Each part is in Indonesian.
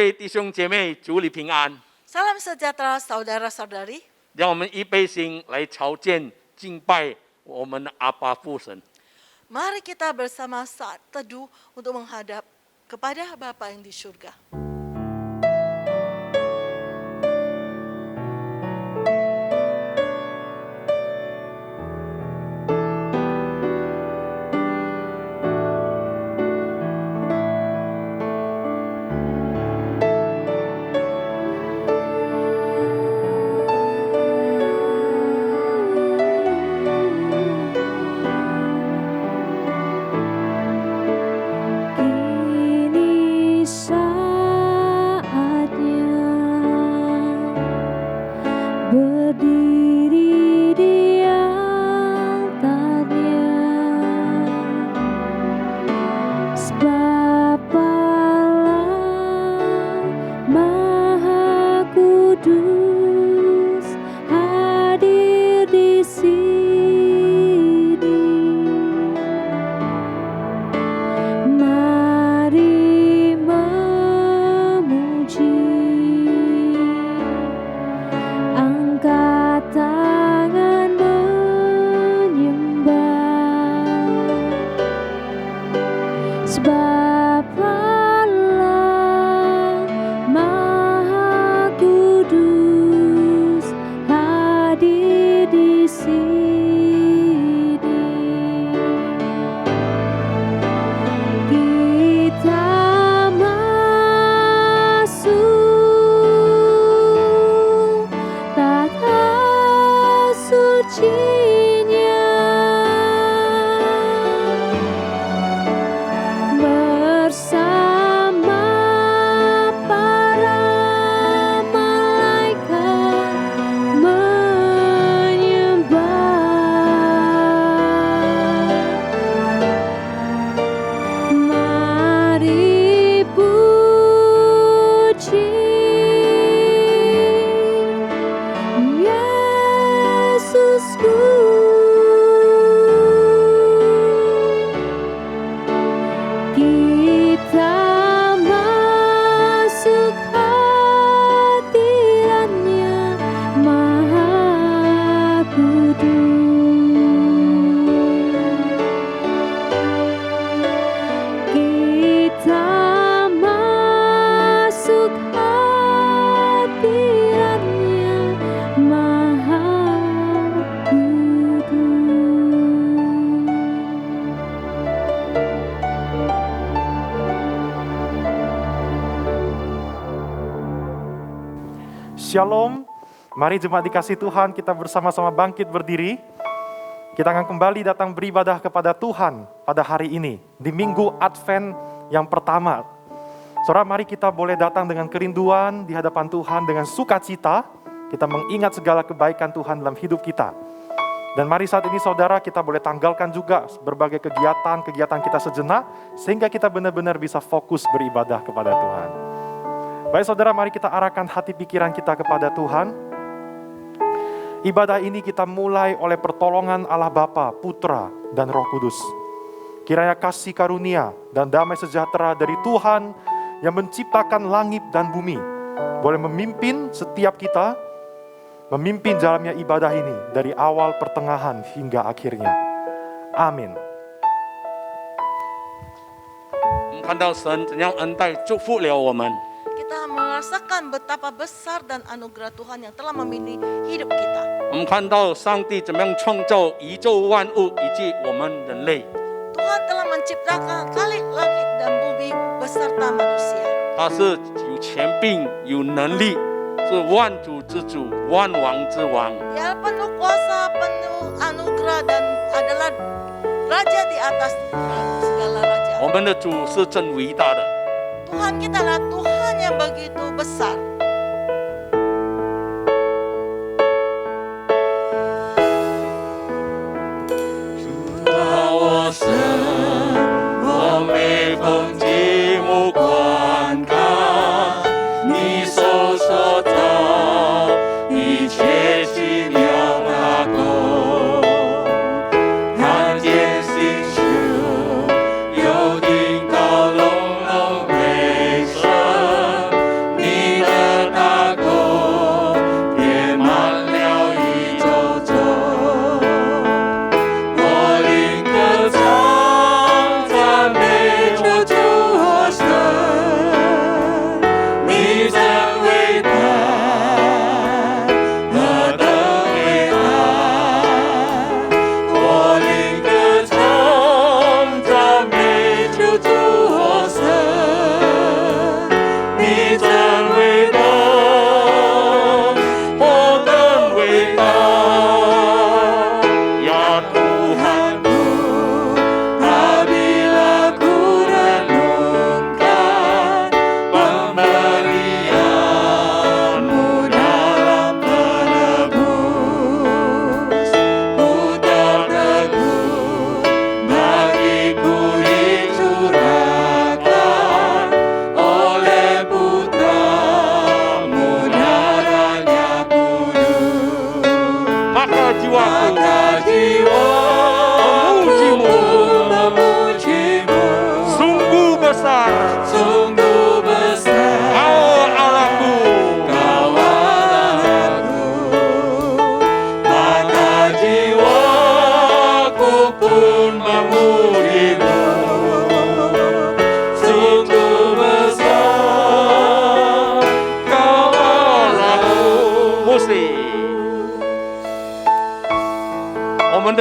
位弟兄姐妹，主你平安。 Salam sejahtera saudara-saudari. 让我们一备心来朝见敬拜我们的阿爸父神。 Mari kita bersama saat teduh untuk menghadap kepada Bapa yang di surga. Shalom, mari jemaat dikasih Tuhan, kita bersama-sama bangkit berdiri. Kita akan kembali datang beribadah kepada Tuhan pada hari ini, di minggu Advent yang pertama. Saudara, mari kita boleh datang dengan kerinduan di hadapan Tuhan, dengan sukacita. Kita mengingat segala kebaikan Tuhan dalam hidup kita. Dan mari saat ini saudara, kita boleh tanggalkan juga berbagai kegiatan kita sejenak, sehingga kita benar-benar bisa fokus beribadah kepada Tuhan. Baik saudara, mari kita arahkan hati pikiran kita kepada Tuhan. Ibadah ini kita mulai oleh pertolongan Allah Bapa, Putra, dan Roh Kudus. Kiranya kasih karunia dan damai sejahtera dari Tuhan yang menciptakan langit dan bumi boleh memimpin setiap kita, memimpin jalannya ibadah ini dari awal, pertengahan, hingga akhirnya. Amin. 我们看到神怎样恩待祝福了我们。 Kita merasakan betapa besar dan anugerah Tuhan yang telah memilih hidup kita. 我们看到上帝怎么样创造宇宙万物以及我们人类。 Tuhan telah menciptakan langit dan bumi beserta manusia. 他是有权柄、有能力，是万主之主、万王之王。 Dia penuh kuasa, penuh anugerah dan adalah raja di atas segala raja. 我们的主是真伟大的。 Tuhan kita adalah Tuhan yang begitu besar. 主啊，我神，我每逢寂寞观看你所说的一切奇妙那个，看见星宿有听到隆隆雷声，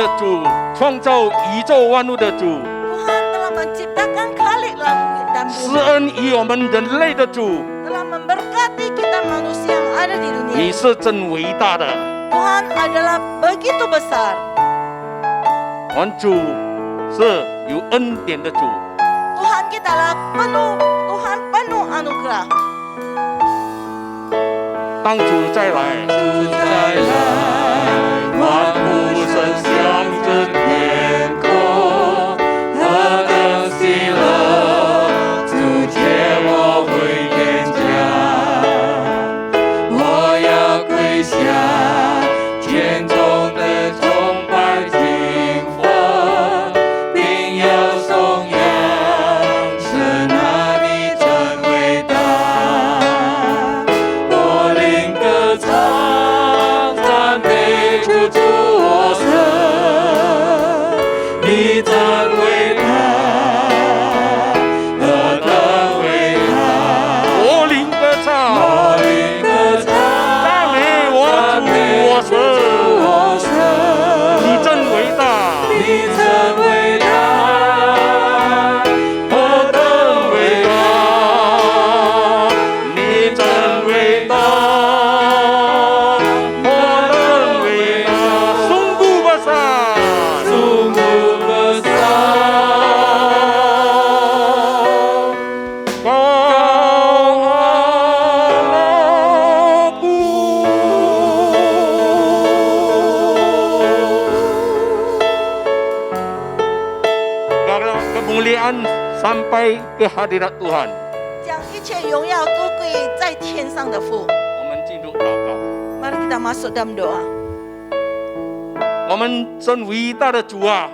的主，创造宇宙万物的主， Tuhan telah menciptakan khalik langit dan 施 bumi. 恩于我们人类的主， Telah memberkati kita manusia yang ada di 你 dunia. 是真伟大的。 Tuhan adalah begitu besar. 我们主是有恩典的主， Tuhan kita lah Tuhan penuh anugerah. 当主再来，再来，万物声响着天空，何等喜乐！主接我回天家，我要跪下，天中的崇拜敬奉，并要颂扬神啊，你真伟大。我灵歌唱，赞美主主我神，你真伟大，何等伟大！我灵歌唱，我灵歌唱，赞美我主我神，你真伟大，你真伟大，何等伟大！你真伟大，何等伟大，sungguh besar。 sungguh besar. Kau Allahku. Karena kemuliaan sampai ke hadirat Tuhan. 将一切荣耀都归在天上的父。我们进入祷告。 Mari kita masuk dalam doa. 我们真伟大的主啊，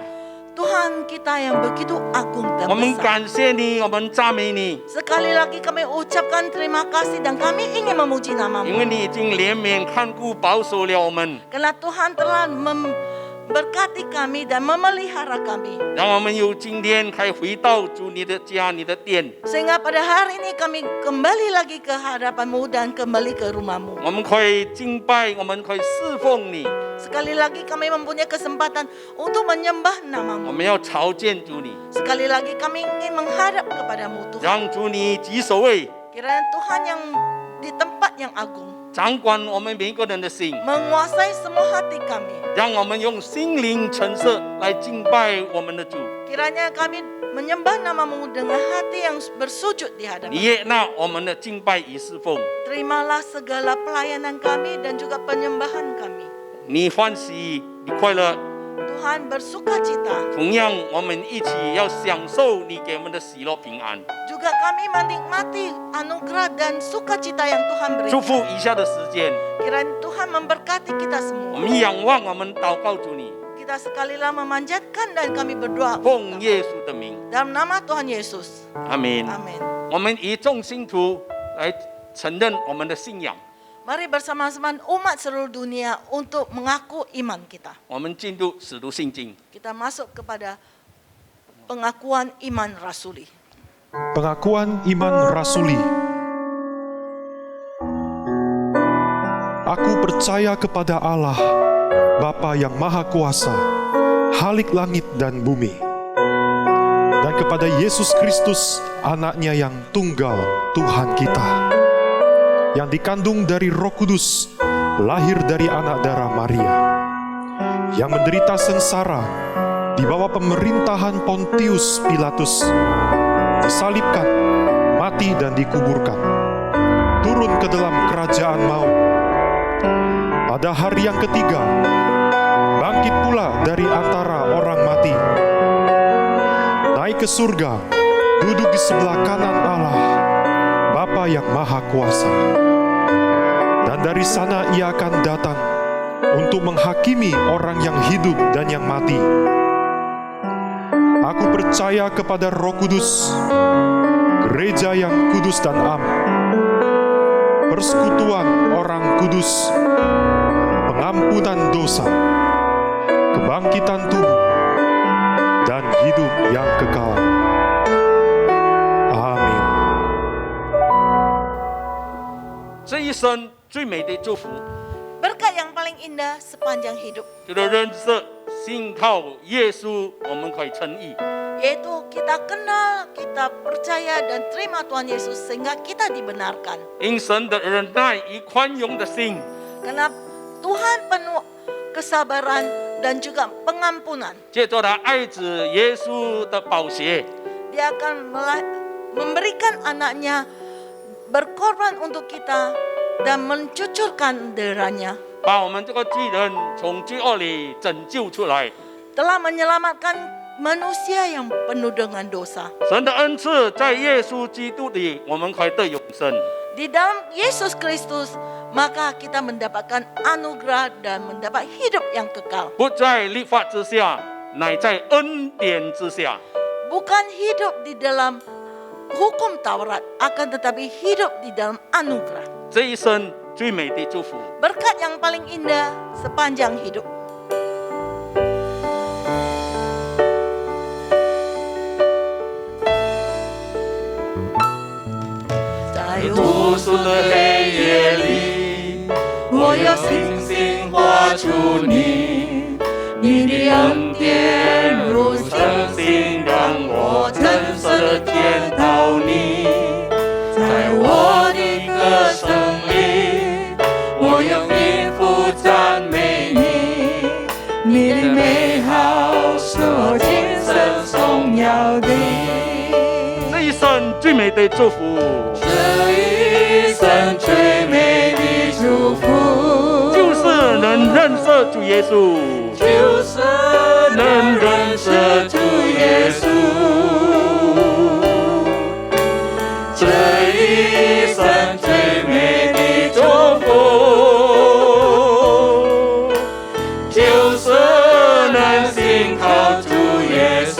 Tuhan kita yang begitu agung dan 我们 besar. 感谢你，我们赞美你， Sekali lagi kami ucapkan terima kasih dan kami ingin memuji 因 namamu. 为你已经怜悯看顾保守了我们， Karena Tuhan telah memberkati kami dan memelihara kami. 让我们有今天可以回到主你的家、你的殿。 Sehingga pada hari ini kami kembali lagi ke hadapanmu dan kembali ke rumahmu. 我们可以敬拜，我们可以侍奉你， Sekali lagi kami mempunyai kesempatan untuk menyembah 我 namamu. 们要朝见主你， Sekali lagi kami ingin menghadap kepadamu Tuhan. 让主你居首位， Kiranya Tuhan yang di tempat yang agung 掌管我们每一个人的心， menguasai semua hati kami. 让我们用心灵陈设来敬拜我们的主。 Kiranya kami menyembah namamu dengan hati yang bersujud di 你 hadapan. 悦纳我们的敬拜与侍奉， Terimalah segala pelayanan kami dan juga penyembahan kami. 你欢喜，你快乐。 Tuhan bersuka cita. 同样，我们一起要享受你给我们的喜乐平安。 Juga kami menikmati anugerah dan sukacita yang Tuhan 祝 berikan. 福以下的时间， Kiranya Tuhan memberkati kita 我 semua. 们仰望，我们祷告主你， Kita sekali lagi memanjatkan dan kami berdoa 奉耶稣的名， dalam nama Tuhan Yesus. 阿门。 Amin. 我们以众信徒来承认我们的信仰。 Mari bersama-sama umat seluruh dunia untuk mengaku iman kita. 我们进入使徒信经。 Kita masuk kepada pengakuan iman rasuli. Pengakuan iman rasuli. Aku percaya kepada Allah, Bapa yang Maha Kuasa, Khalik langit dan bumi, dan kepada Yesus Kristus, Anaknya yang tunggal, Tuhan kita, yang dikandung dari Roh Kudus, lahir dari anak darah Maria, yang menderita sengsara di bawah pemerintahan Pontius Pilatus, disalibkan, mati dan dikuburkan, turun ke dalam kerajaan maut. Pada hari yang ketiga, bangkit pula dari antara orang mati, naik ke surga, duduk di sebelah kanan Allah, Bapa yang Maha Kuasa. Dan dari sana ia akan datang untuk menghakimi orang yang hidup dan yang mati. Aku percaya kepada Roh Kudus, gereja yang kudus dan am, persekutuan orang kudus, pengampunan dosa, kebangkitan tubuh, dan hidup yang kekal. Amin. 这一生最美的祝福， Berkat yang paling indah sepanjang hidup. 就是认识信靠耶稣，我们可以称义。 Yaitu kita kenal, kita percaya dan terima Tuhan Yesus sehingga kita dibenarkan. 因神的忍耐与宽容的心， Karena Tuhan penuh kesabaran dan juga pengampunan. 借着他爱子耶稣的宝血， Dia akan memberikan anaknya berkorban untuk kita dan mencucurkan darahnya. 把我们这个罪人从罪恶里拯救出来。 Telah menyelamatkan manusia yang penuh dengan dosa. 神的恩赐在耶稣基督里，我们可以得永生。 Di dalam Yesus Kristus, maka kita mendapatkan anugerah dan mendapat hidup yang kekal. 不在律法之下，乃在恩典之下。 Bukan hidup di dalam hukum Taurat, akan tetapi hidup di dalam anugerah. 这一生最美的祝福。 Berkat yang paling indah sepanjang hidup. 在无数的黑夜里，我要星星画出你，你的恩典如晨星，让我真实的见到你。在我的歌声里，我用音符赞美你，你的美好是我今生荣耀的。 这一生最美的祝福， 这一生最美的祝福， 就是能认识主耶稣。 就是能认识主耶稣。这一生最美的祝福，就是能信靠主耶稣。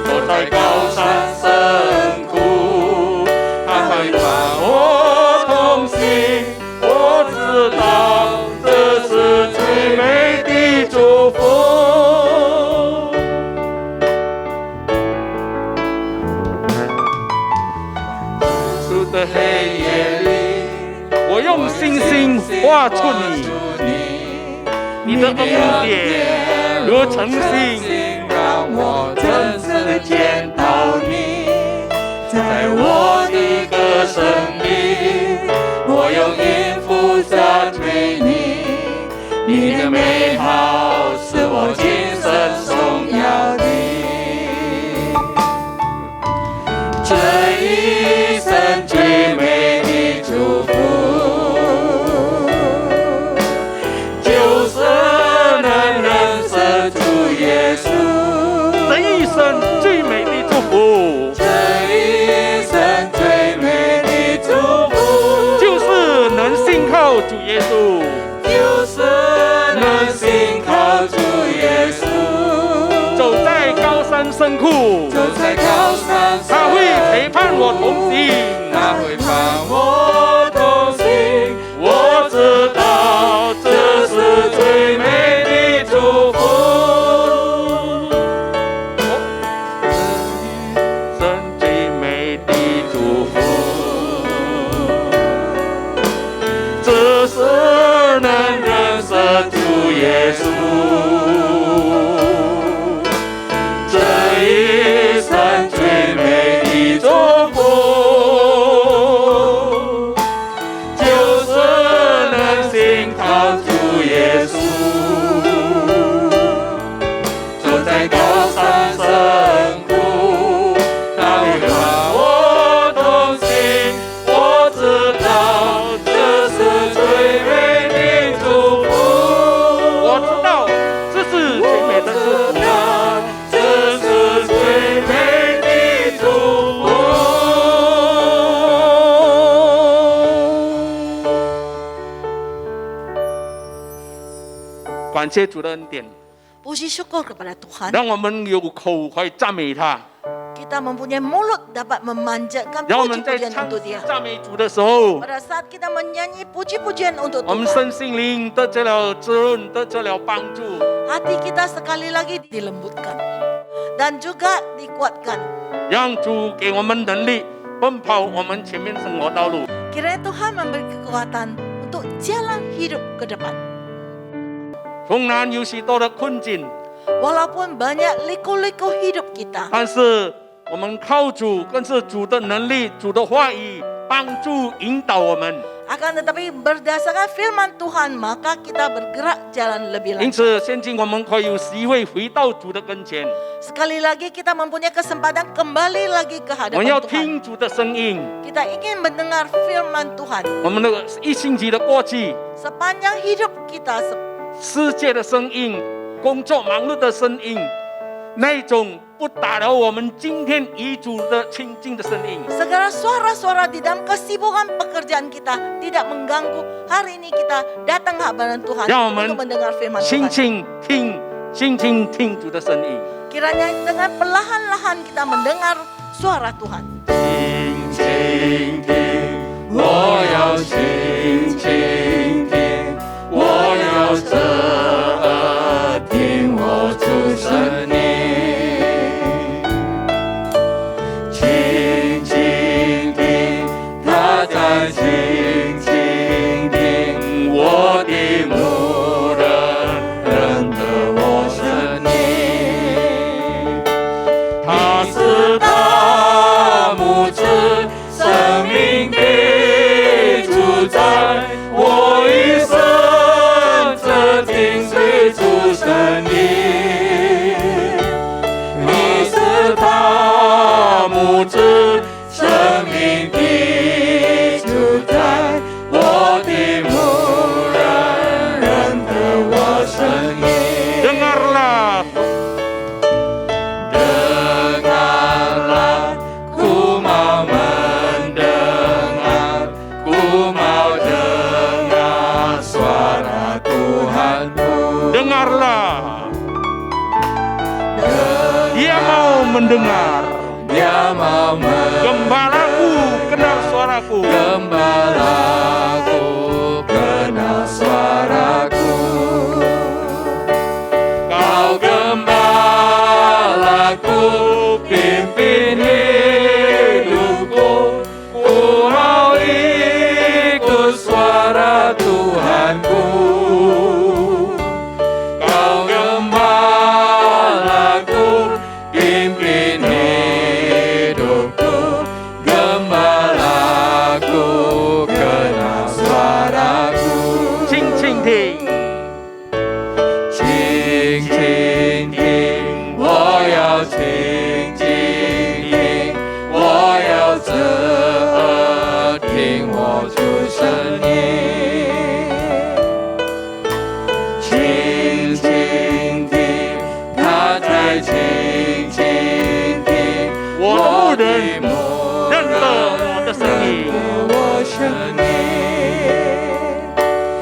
我在高山深谷，他会伴我同行。我知道这是最美的祝福。主的黑夜里，我用星星画出你，你的恩典如晨星， 让我真实地见到你，在我的歌声里，我用音符赞美你，你的美好是我今生荣耀的。这一生最美的祝福，就是能认识主耶稣。 这一生最美的祝福， 这一生最美的祝福， 就是能信靠主耶稣。 就是能信靠主耶稣。走在高山深谷，走在高山上，他会陪伴我同行。他会伴我同行。我知道这是最美的祝福。 生最美的祝福，只是能认识主耶稣。这一生最美的祝福，就是能信靠主耶稣。走在高山深谷，他会伴我同行。我知道这是最美的祝福。我知道这是最美的祝福。 这是最美的祝福。感谢主的恩典， Puji syukur kepada Tuhan. 让我们有口可以赞美他。 Kita mempunyai mulut dapat memanjatkan 让我们在 puji-pujian 唱 untuk 诗 Dia. 赞美主的时候， Pada saat kita menyanyi puji-pujian untuk 我们 Tuhan, 身心灵得着了滋润，得着了帮助。 hati kita sekali lagi dilembutkan dan juga dikuatkan. 让主给我们能力，奔跑我们前面生活道路。 Kiranya Tuhan memberi kekuatan untuk jalan hidup ke depan. 纵然有许多的困境， Walaupun banyak liku-liku hidup kita, 但是我们靠主，更是主的能力、主的话语帮助引导我们。 akan tetapi berdasarkan firman Tuhan, maka kita bergerak jalan lebih 因 lancar. 此，现今我们可以有机会回到主的跟前， Sekali lagi kita mempunyai kesempatan kembali lagi ke 我们要 hadapan Tuhan. 听主的声音。 Kita ingin mendengar firman Tuhan. 我们的一星期的过去， Sepanjang hidup kita, 世界的声音、工作忙碌的声音，那一种不打扰我们今天与主的亲近的声音。 segala suara-suara di dalam kesibukan pekerjaan kita tidak mengganggu hari ini kita datang ke hadapan Tuhan 让我们 untuk mendengar firman 轻 Tuhan. 轻听，轻轻听主的声音。 Kiranya dengan perlahan-lahan kita mendengar suara Tuhan. 轻轻听，我要轻轻听，我要侧耳听我主声音。轻轻听，他在轻轻听我的牧人认得我声音。他是大牧者，生命的主宰，我一生只听随主声音。你是大牧者，生命的主宰，我的牧人认得我声音。 Dengarlah, Dengarlah, ku mau mendengar, ku mau dengar suara Tuhanku. dengarlah. Dia mau mendengar. Dia mau Gembalaku kenal suaraku. Gembalaku kenal suaraku. Kau gembalaku, pimpin hidupku, ku mau ikut suara Tuhanku. Kau gembalaku, pimpin hidupku, gembalaku kenal suaraku. 轻轻听，轻轻听，我要轻轻听，我要侧耳听我主声音。轻轻听，他在轻轻听，我的牧人牧认得我的声音。我声音。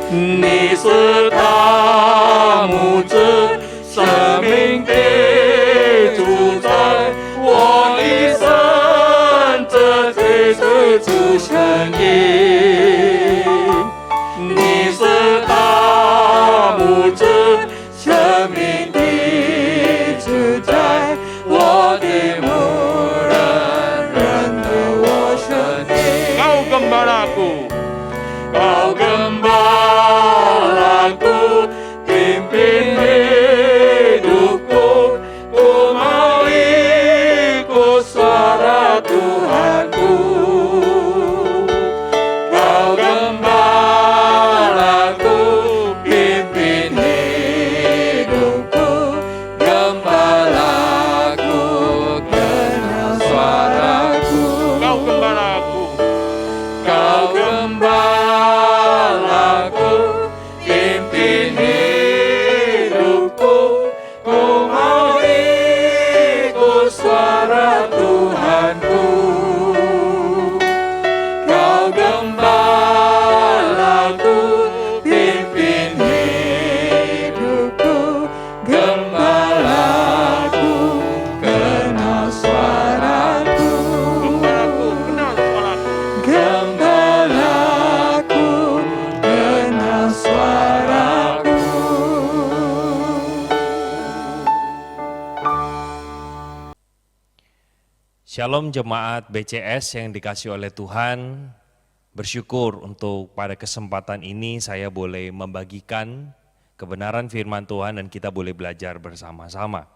你是大牧者，生命的主宰，我一生只追随主声音。你是大牧者，生命的主宰，我的牧人认得我声音。 Kau gembalaku. Kau gembalaku, pimpin hidupku, ku mau ikut suara Tuhanku. Kau gembalaku, pimpin hidupku, gembalaku kenal suaraku. Kau gembalaku. Kau gembalaku, pimpin hidupku, ku mau ikut suara Tuhanku. Kau gembalaku, pimpin hidupku, gembalaku kenal suaraku. Gembalaku kenal suaraku. Gembalaku kenal suaraku. Shalom jemaat BCS yang dikasih oleh Tuhan. Bersyukur untuk pada kesempatan ini saya boleh membagikan kebenaran firman Tuhan dan kita boleh belajar bersama-sama.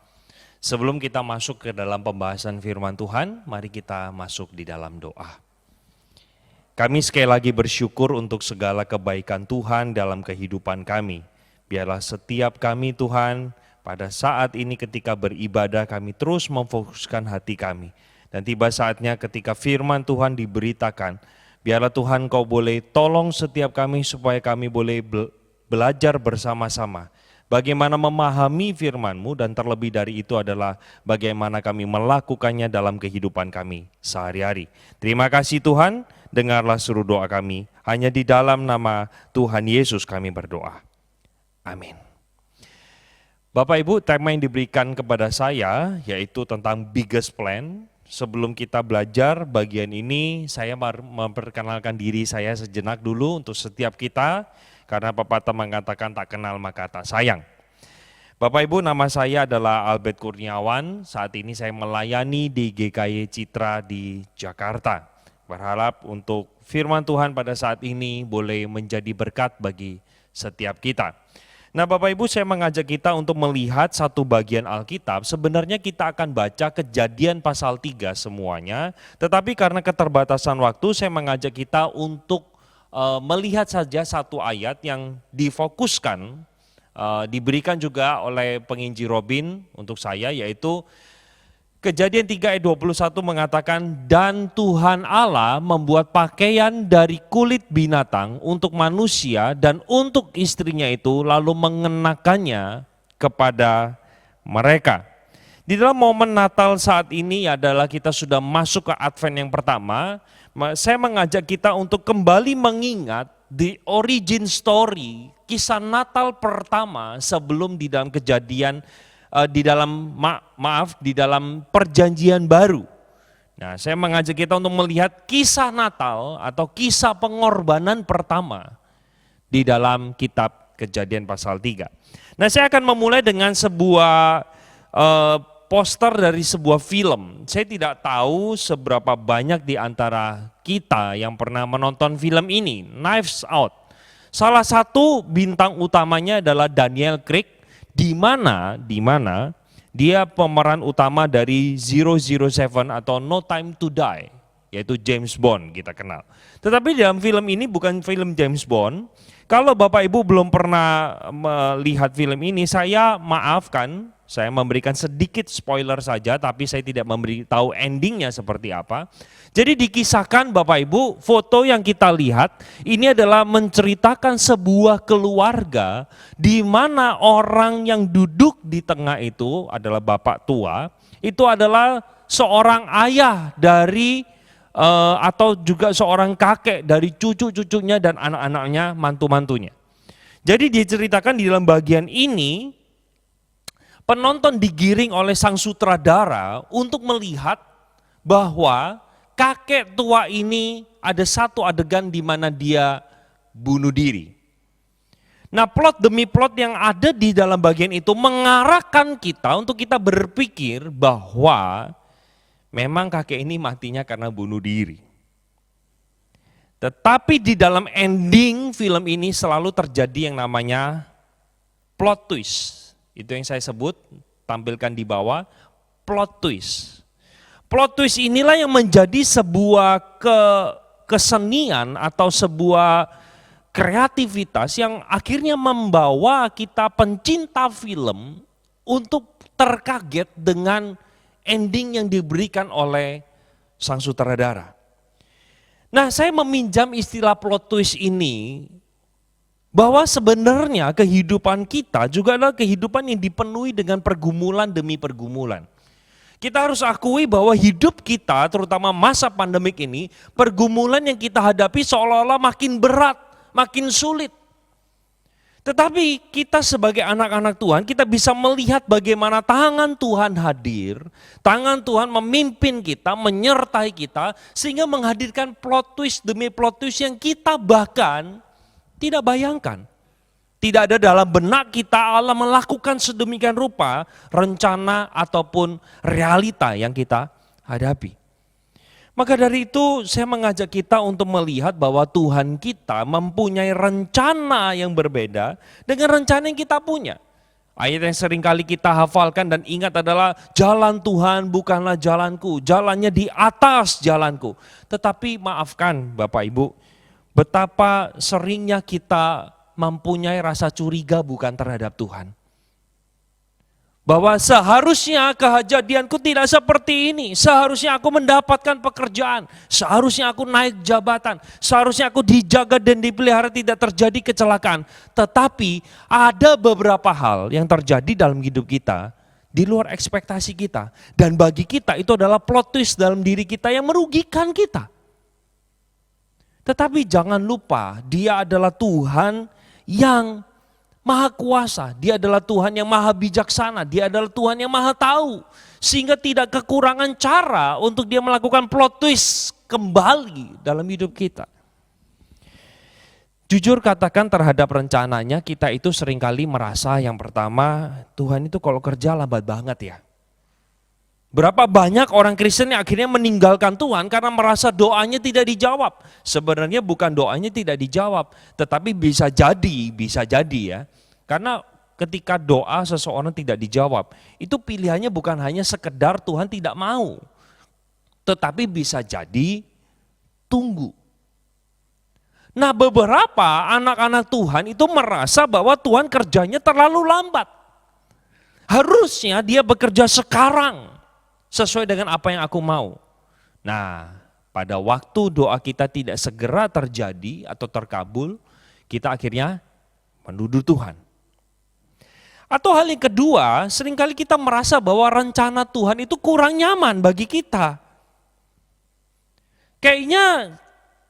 Sebelum kita masuk ke dalam pembahasan firman Tuhan, mari kita masuk di dalam doa. Kami sekali lagi bersyukur untuk segala kebaikan Tuhan dalam kehidupan kami. Biarlah setiap kami Tuhan, pada saat ini ketika beribadah kami terus memfokuskan hati kami. Dan tiba saatnya ketika firman Tuhan diberitakan, biarlah Tuhan Kau boleh tolong setiap kami supaya kami boleh belajar bersama-sama. Bagaimana memahami firman-Mu dan terlebih dari itu adalah bagaimana kami melakukannya dalam kehidupan kami sehari-hari. Terima kasih Tuhan, dengarlah seluruh doa kami. Hanya di dalam nama Tuhan Yesus kami berdoa. Amin. Bapak Ibu, tema yang diberikan kepada saya yaitu tentang biggest plan. Sebelum kita belajar bagian ini, saya memperkenalkan diri saya sejenak dulu untuk setiap kita. Karena pepatah mengatakan tak kenal maka tak sayang. Bapak Ibu, nama saya adalah Albert Kurniawan. Saat ini saya melayani di GKY Citra di Jakarta. Berharap untuk firman Tuhan pada saat ini boleh menjadi berkat bagi setiap kita. Nah Bapak Ibu, saya mengajak kita untuk melihat satu bagian Alkitab. Sebenarnya kita akan baca Kejadian pasal 3 semuanya. Tetapi karena keterbatasan waktu, saya mengajak kita untuk melihat saja satu ayat yang difokuskan, diberikan juga oleh penginjil Robin untuk saya, yaitu Kejadian 3 ayat 21 mengatakan, dan Tuhan Allah membuat pakaian dari kulit binatang untuk manusia dan untuk istrinya itu, lalu mengenakannya kepada mereka. Di dalam momen Natal saat ini adalah kita sudah masuk ke Advent yang pertama. Saya mengajak kita untuk kembali mengingat the origin story, kisah Natal pertama sebelum di dalam kejadian, di dalam perjanjian baru. Nah, saya mengajak kita untuk melihat kisah Natal atau kisah pengorbanan pertama di dalam kitab Kejadian pasal 3. Nah, saya akan memulai dengan sebuah poster dari sebuah film. Saya tidak tahu seberapa banyak di antara kita yang pernah menonton film ini, Knives Out. Salah satu bintang utamanya adalah Daniel Craig, di mana dia pemeran utama dari 007 atau No Time to Die, yaitu James Bond kita kenal. Tetapi dalam film ini bukan film James Bond. Kalau Bapak Ibu belum pernah melihat film ini, saya maafkan, saya memberikan sedikit spoiler saja, tapi saya tidak memberitahu endingnya seperti apa. Jadi dikisahkan Bapak Ibu, foto yang kita lihat ini adalah menceritakan sebuah keluarga di mana orang yang duduk di tengah itu adalah bapak tua, itu adalah seorang ayah dari atau juga seorang kakek dari cucu-cucunya dan anak-anaknya, mantu-mantunya. Jadi diceritakan di dalam bagian ini, penonton digiring oleh sang sutradara untuk melihat bahwa kakek tua ini ada satu adegan di mana dia bunuh diri. Nah, plot demi plot yang ada di dalam bagian itu mengarahkan kita untuk kita berpikir bahwa memang kakek ini matinya karena bunuh diri. Tetapi di dalam ending film ini selalu terjadi yang namanya plot twist. Itu yang saya sebut, tampilkan di bawah, plot twist. Plot twist inilah yang menjadi sebuah kesenian atau sebuah kreativitas yang akhirnya membawa kita pencinta film untuk terkaget dengan ending yang diberikan oleh sang sutradara. Nah, saya meminjam istilah plot twist ini bahwa sebenarnya kehidupan kita juga adalah kehidupan yang dipenuhi dengan pergumulan demi pergumulan. Kita harus akui bahwa hidup kita, terutama masa pandemik ini, pergumulan yang kita hadapi seolah-olah makin berat, makin sulit. Tetapi kita sebagai anak-anak Tuhan, kita bisa melihat bagaimana tangan Tuhan hadir, tangan Tuhan memimpin kita, menyertai kita, sehingga menghadirkan plot twist demi plot twist yang kita bahkan tidak bayangkan. Tidak ada dalam benak kita Allah melakukan sedemikian rupa rencana ataupun realita yang kita hadapi. Maka dari itu saya mengajak kita untuk melihat bahwa Tuhan kita mempunyai rencana yang berbeda dengan rencana yang kita punya. Ayat yang sering kali kita hafalkan dan ingat adalah jalan Tuhan bukanlah jalanku, jalannya di atas jalanku. Tetapi maafkan Bapak Ibu, betapa seringnya kita mempunyai rasa curiga bukan terhadap Tuhan. Bahwa seharusnya kejadianku tidak seperti ini, seharusnya aku mendapatkan pekerjaan, seharusnya aku naik jabatan, seharusnya aku dijaga dan dipelihara tidak terjadi kecelakaan. Tetapi ada beberapa hal yang terjadi dalam hidup kita di luar ekspektasi kita. Dan bagi kita itu adalah plot twist dalam diri kita yang merugikan kita. Tetapi jangan lupa dia adalah Tuhan yang Maha kuasa, dia adalah Tuhan yang maha bijaksana, dia adalah Tuhan yang maha tahu. Sehingga tidak kekurangan cara untuk dia melakukan plot twist kembali dalam hidup kita. Jujur katakan terhadap rencananya kita itu seringkali merasa yang pertama Tuhan itu kalau kerja lambat banget ya. Berapa banyak orang Kristen yang akhirnya meninggalkan Tuhan karena merasa doanya tidak dijawab. Sebenarnya bukan doanya tidak dijawab, tetapi bisa jadi ya. Karena ketika doa seseorang tidak dijawab, itu pilihannya bukan hanya sekedar Tuhan tidak mau. Tetapi bisa jadi tunggu. Nah beberapa anak-anak Tuhan itu merasa bahwa Tuhan kerjanya terlalu lambat. Harusnya dia bekerja sekarang. Sesuai dengan apa yang aku mau. Nah, pada waktu doa kita tidak segera terjadi atau terkabul, kita akhirnya menuduh Tuhan. Atau hal yang kedua, seringkali kita merasa bahwa rencana Tuhan itu kurang nyaman bagi kita. Kayaknya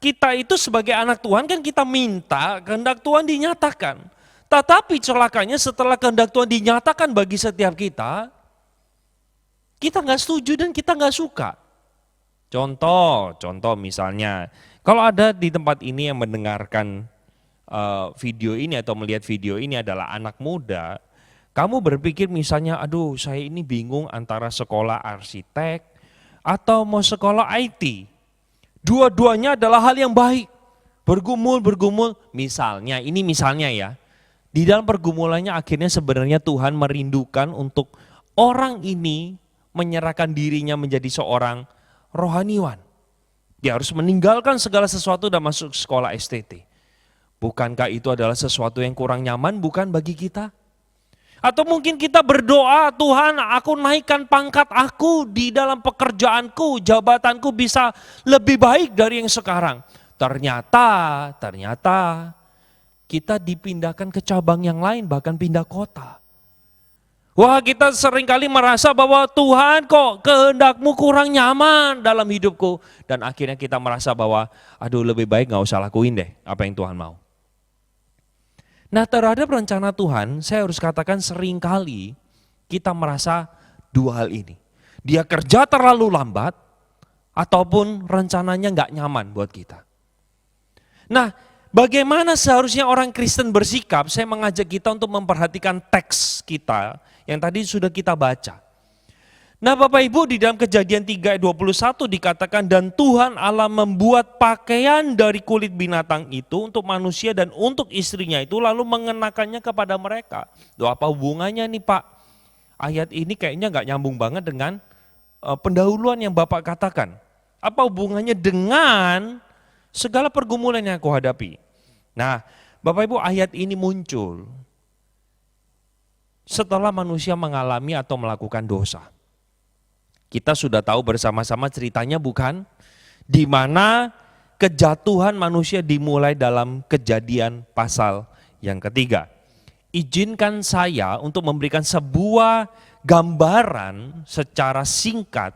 kita itu sebagai anak Tuhan kan kita minta kehendak Tuhan dinyatakan. Tetapi celakanya setelah kehendak Tuhan dinyatakan bagi setiap kita nggak setuju dan kita nggak suka. Contoh misalnya, kalau ada di tempat ini yang mendengarkan video ini atau melihat video ini adalah anak muda, kamu berpikir misalnya, aduh saya ini bingung antara sekolah arsitek atau mau sekolah IT. Dua-duanya adalah hal yang baik. Bergumul, misalnya ya. Di dalam pergumulannya akhirnya sebenarnya Tuhan merindukan untuk orang ini menyerahkan dirinya menjadi seorang rohaniwan. Dia harus meninggalkan segala sesuatu dan masuk sekolah STT. Bukankah itu adalah sesuatu yang kurang nyaman bukan bagi kita? Atau mungkin kita berdoa, Tuhan aku naikkan pangkat aku di dalam pekerjaanku, jabatanku bisa lebih baik dari yang sekarang. Ternyata kita dipindahkan ke cabang yang lain, bahkan pindah kota. Wah kita seringkali merasa bahwa Tuhan kok kehendakmu kurang nyaman dalam hidupku. Dan akhirnya kita merasa bahwa aduh lebih baik gak usah lakuin deh apa yang Tuhan mau. Nah terhadap rencana Tuhan saya harus katakan seringkali kita merasa dua hal ini. Dia kerja terlalu lambat ataupun rencananya gak nyaman buat kita. Nah bagaimana seharusnya orang Kristen bersikap? Saya mengajak kita untuk memperhatikan teks kita yang tadi sudah kita baca. Nah Bapak Ibu di dalam Kejadian 3 ayat 21 dikatakan dan Tuhan Allah membuat pakaian dari kulit binatang itu untuk manusia dan untuk istrinya itu lalu mengenakannya kepada mereka. Loh apa hubungannya nih Pak? Ayat ini kayaknya gak nyambung banget dengan pendahuluan yang Bapak katakan. Apa hubungannya dengan segala pergumulan yang aku hadapi? Nah Bapak Ibu ayat ini muncul setelah manusia mengalami atau melakukan dosa. Kita sudah tahu bersama-sama ceritanya bukan? Di mana kejatuhan manusia dimulai dalam Kejadian pasal yang ketiga. Izinkan saya untuk memberikan sebuah gambaran secara singkat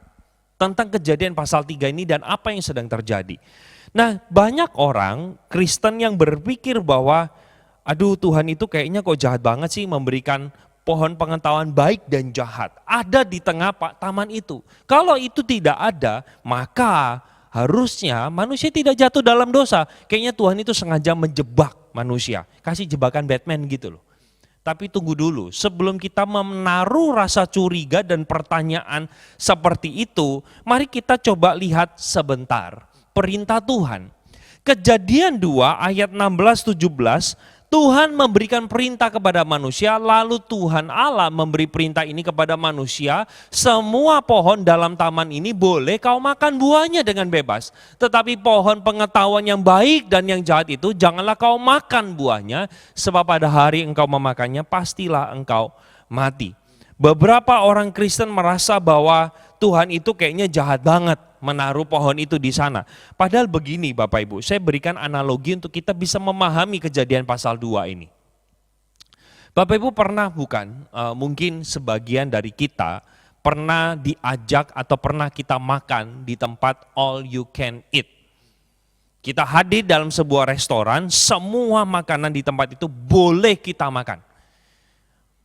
tentang Kejadian pasal 3 ini dan apa yang sedang terjadi. Nah banyak orang Kristen yang berpikir bahwa aduh Tuhan itu kayaknya kok jahat banget sih memberikan pohon pengetahuan baik dan jahat. Ada di tengah taman itu. Kalau itu tidak ada maka harusnya manusia tidak jatuh dalam dosa. Kayaknya Tuhan itu sengaja menjebak manusia. Kasih jebakan Batman gitu loh. Tapi tunggu dulu, sebelum kita menaruh rasa curiga dan pertanyaan seperti itu, mari kita coba lihat sebentar perintah Tuhan. Kejadian 2 ayat 16-17, Tuhan memberikan perintah kepada manusia, lalu Tuhan Allah memberi perintah ini kepada manusia, semua pohon dalam taman ini boleh kau makan buahnya dengan bebas. Tetapi pohon pengetahuan yang baik dan yang jahat itu janganlah kau makan buahnya, sebab pada hari engkau memakannya pastilah engkau mati. Beberapa orang Kristen merasa bahwa Tuhan itu kayaknya jahat banget menaruh pohon itu di sana. Padahal begini Bapak Ibu, saya berikan analogi untuk kita bisa memahami Kejadian pasal 2 ini. Bapak Ibu pernah bukan, mungkin sebagian dari kita pernah diajak atau pernah kita makan di tempat all you can eat. Kita hadir dalam sebuah restoran, semua makanan di tempat itu boleh kita makan.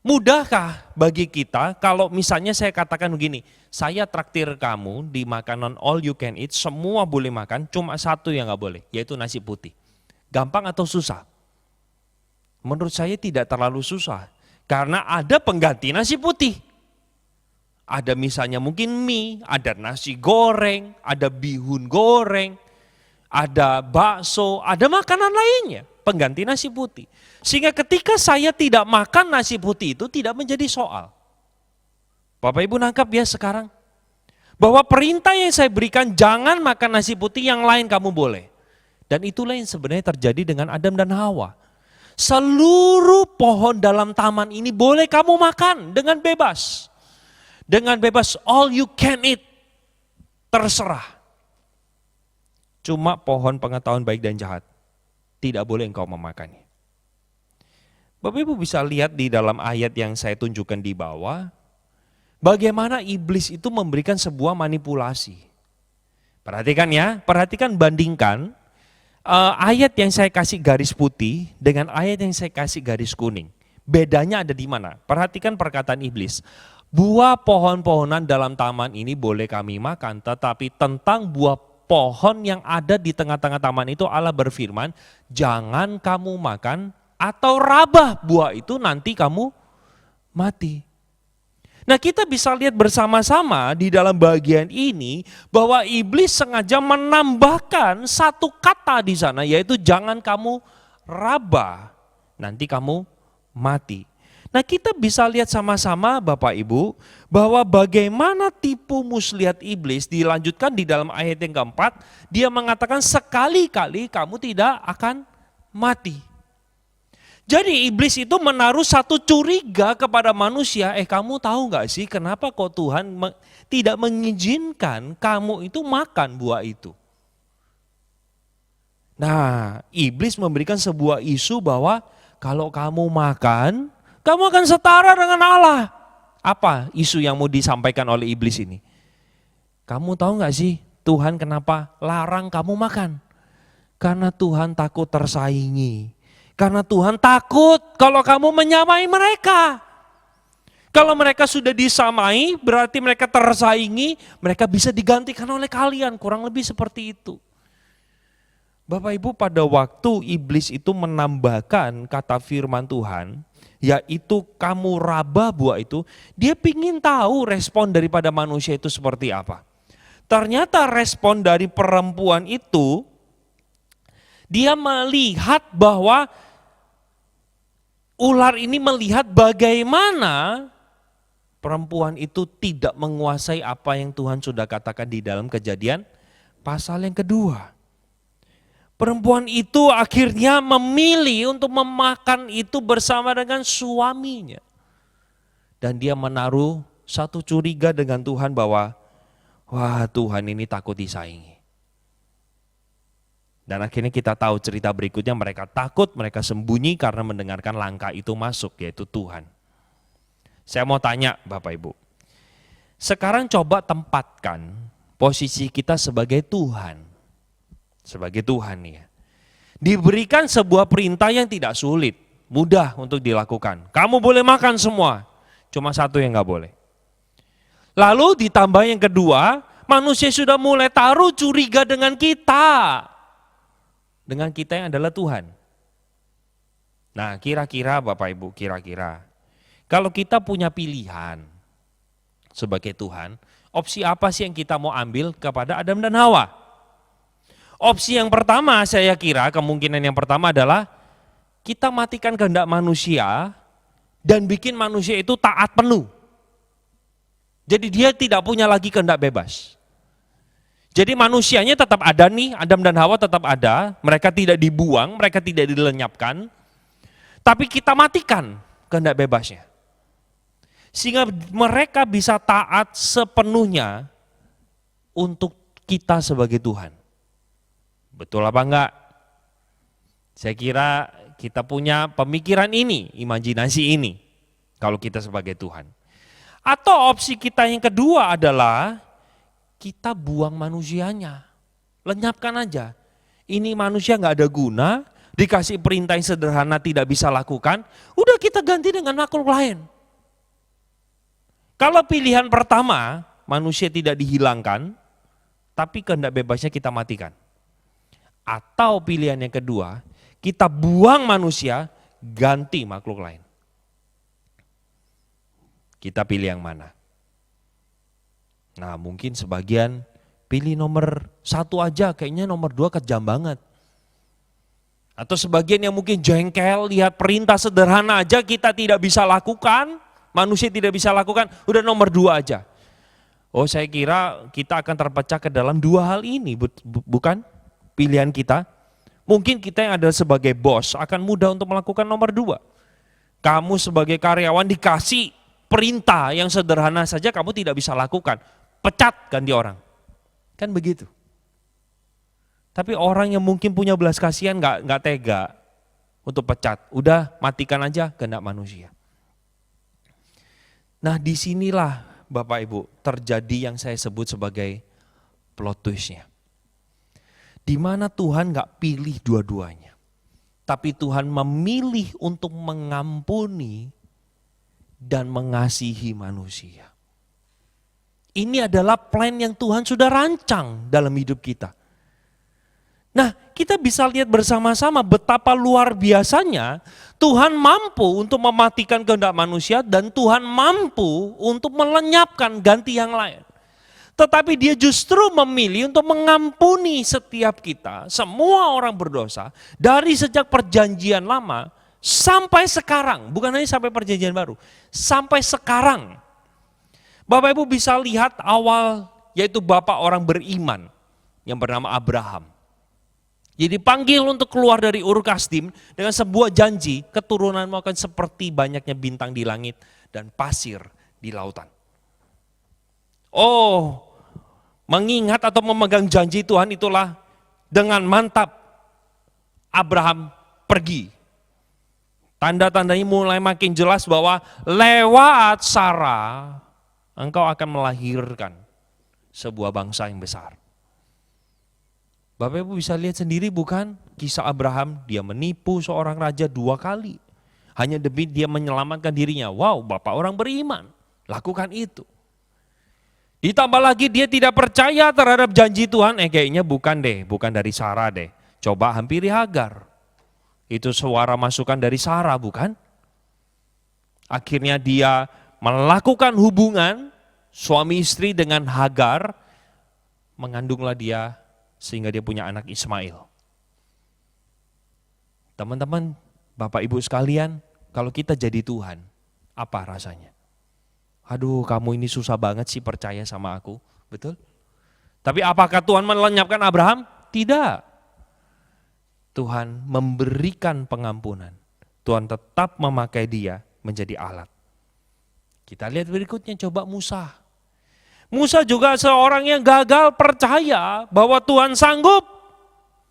Mudahkah bagi kita kalau misalnya saya katakan begini, saya traktir kamu di makanan all you can eat, semua boleh makan, cuma satu yang gak boleh, yaitu nasi putih. Gampang atau susah? Menurut saya tidak terlalu susah, karena ada pengganti nasi putih. Ada misalnya mungkin mie, ada nasi goreng, ada bihun goreng, ada bakso, ada makanan lainnya, pengganti nasi putih. Sehingga ketika saya tidak makan nasi putih itu tidak menjadi soal. Bapak Ibu nangkap ya sekarang? Bahwa perintah yang saya berikan jangan makan nasi putih, yang lain kamu boleh. Dan itulah yang sebenarnya terjadi dengan Adam dan Hawa. Seluruh pohon dalam taman ini boleh kamu makan dengan bebas. Dengan bebas all you can eat. Terserah. Cuma pohon pengetahuan baik dan jahat. Tidak boleh engkau memakannya. Bapak Ibu bisa lihat di dalam ayat yang saya tunjukkan di bawah, bagaimana iblis itu memberikan sebuah manipulasi. Perhatikan ya, bandingkan ayat yang saya kasih garis putih dengan ayat yang saya kasih garis kuning. Bedanya ada di mana? Perhatikan perkataan iblis. Buah pohon-pohonan dalam taman ini boleh kami makan, tetapi tentang buah pohon yang ada di tengah-tengah taman itu Allah berfirman, jangan kamu makan atau rabah buah itu nanti kamu mati. Nah kita bisa lihat bersama-sama di dalam bagian ini bahwa iblis sengaja menambahkan satu kata di sana, yaitu jangan kamu rabah, nanti kamu mati. Nah kita bisa lihat sama-sama Bapak Ibu bahwa bagaimana tipu muslihat iblis dilanjutkan di dalam ayat yang keempat, dia mengatakan sekali-kali kamu tidak akan mati. Jadi iblis itu menaruh satu curiga kepada manusia, kamu tahu gak sih kenapa kok Tuhan tidak mengizinkan kamu itu makan buah itu. Nah iblis memberikan sebuah isu bahwa kalau kamu makan, kamu akan setara dengan Allah. Apa isu yang mau disampaikan oleh iblis ini? Kamu tahu gak sih Tuhan kenapa larang kamu makan? Karena Tuhan takut tersaingi. Karena Tuhan takut kalau kamu menyamai mereka. Kalau mereka sudah disamai, berarti mereka tersaingi, mereka bisa digantikan oleh kalian, kurang lebih seperti itu. Bapak Ibu, pada waktu iblis itu menambahkan kata firman Tuhan, yaitu kamu rabah buah itu, dia ingin tahu respon daripada manusia itu seperti apa. Ternyata respon dari perempuan itu, dia melihat bahwa ular ini melihat bagaimana perempuan itu tidak menguasai apa yang Tuhan sudah katakan di dalam Kejadian pasal yang kedua. Perempuan itu akhirnya memilih untuk memakan itu bersama dengan suaminya. Dan dia menaruh satu curiga dengan Tuhan bahwa, wah Tuhan ini takut disaingi. Dan akhirnya kita tahu cerita berikutnya, mereka takut, mereka sembunyi karena mendengarkan langkah itu masuk, yaitu Tuhan. Saya mau tanya Bapak Ibu, sekarang coba tempatkan posisi kita sebagai Tuhan. Sebagai Tuhan ya. Diberikan sebuah perintah yang tidak sulit, mudah untuk dilakukan. Kamu boleh makan semua, cuma satu yang gak boleh. Lalu ditambah yang kedua, manusia sudah mulai taruh curiga dengan kita. Dengan kita yang adalah Tuhan. Nah, kira-kira Bapak Ibu, kira-kira kalau kita punya pilihan sebagai Tuhan, opsi apa sih yang kita mau ambil kepada Adam dan Hawa? Opsi yang pertama, saya kira kemungkinan yang pertama adalah kita matikan kehendak manusia dan bikin manusia itu taat penuh. Jadi dia tidak punya lagi kehendak bebas. Jadi manusianya tetap ada nih, Adam dan Hawa tetap ada, mereka tidak dibuang, mereka tidak dilenyapkan, tapi kita matikan kehendak bebasnya. Sehingga mereka bisa taat sepenuhnya untuk kita sebagai Tuhan. Betul apa enggak? Saya kira kita punya pemikiran ini, imajinasi ini, kalau kita sebagai Tuhan. Atau opsi kita yang kedua adalah kita buang manusianya, lenyapkan aja. Ini manusia nggak ada guna, dikasih perintah yang sederhana tidak bisa lakukan, udah kita ganti dengan makhluk lain. Kalau pilihan pertama, manusia tidak dihilangkan, tapi kehendak bebasnya kita matikan. Atau pilihan yang kedua, kita buang manusia, ganti makhluk lain. Kita pilih yang mana? Nah, mungkin sebagian pilih nomor 1 aja, kayaknya nomor 2 kejam banget. Atau sebagian yang mungkin jengkel, lihat perintah sederhana aja kita tidak bisa lakukan, manusia tidak bisa lakukan, udah nomor 2 aja. Oh, saya kira kita akan terpecah ke dalam 2 hal ini, bukan pilihan kita. Mungkin kita yang ada sebagai bos akan mudah untuk melakukan nomor 2. Kamu sebagai karyawan dikasih perintah yang sederhana saja kamu tidak bisa lakukan, pecat ganti orang. Kan begitu. Tapi orang yang mungkin punya belas kasihan nggak tega untuk pecat, udah matikan aja kehendak manusia. Nah, disinilah Bapak Ibu terjadi yang saya sebut sebagai plot twistnya. Di mana Tuhan nggak pilih dua-duanya, tapi Tuhan memilih untuk mengampuni dan mengasihi manusia. Ini adalah plan yang Tuhan sudah rancang dalam hidup kita. Nah, kita bisa lihat bersama-sama betapa luar biasanya Tuhan mampu untuk mematikan kehendak manusia dan Tuhan mampu untuk melenyapkan ganti yang lain. Tetapi dia justru memilih untuk mengampuni setiap kita, semua orang berdosa, dari sejak perjanjian lama sampai sekarang, bukan hanya sampai perjanjian baru, sampai sekarang. Bapak Ibu bisa lihat awal, yaitu bapak orang beriman yang bernama Abraham. Jadi dipanggil untuk keluar dari Ur Kasdim dengan sebuah janji, keturunanmu akan seperti banyaknya bintang di langit dan pasir di lautan. Oh, mengingat atau memegang janji Tuhan itulah dengan mantap Abraham pergi. Tanda-tandanya mulai makin jelas bahwa lewat Sarah engkau akan melahirkan sebuah bangsa yang besar. Bapak Ibu bisa lihat sendiri bukan kisah Abraham, dia menipu seorang raja 2 kali. Hanya demi dia menyelamatkan dirinya. Wow, bapak orang beriman, lakukan itu. Ditambah lagi dia tidak percaya terhadap janji Tuhan, kayaknya bukan dari Sarah deh. Coba hampiri Hagar. Itu suara masukan dari Sarah bukan? Akhirnya dia melakukan hubungan suami istri dengan Hagar, mengandunglah dia sehingga dia punya anak Ismail. Teman-teman, Bapak Ibu sekalian, kalau kita jadi Tuhan, apa rasanya? Aduh, kamu ini susah banget sih percaya sama aku, betul? Tapi apakah Tuhan melenyapkan Abraham? Tidak. Tuhan memberikan pengampunan. Tuhan tetap memakai dia menjadi alat. Kita lihat berikutnya, coba Musa. Musa juga seorang yang gagal percaya bahwa Tuhan sanggup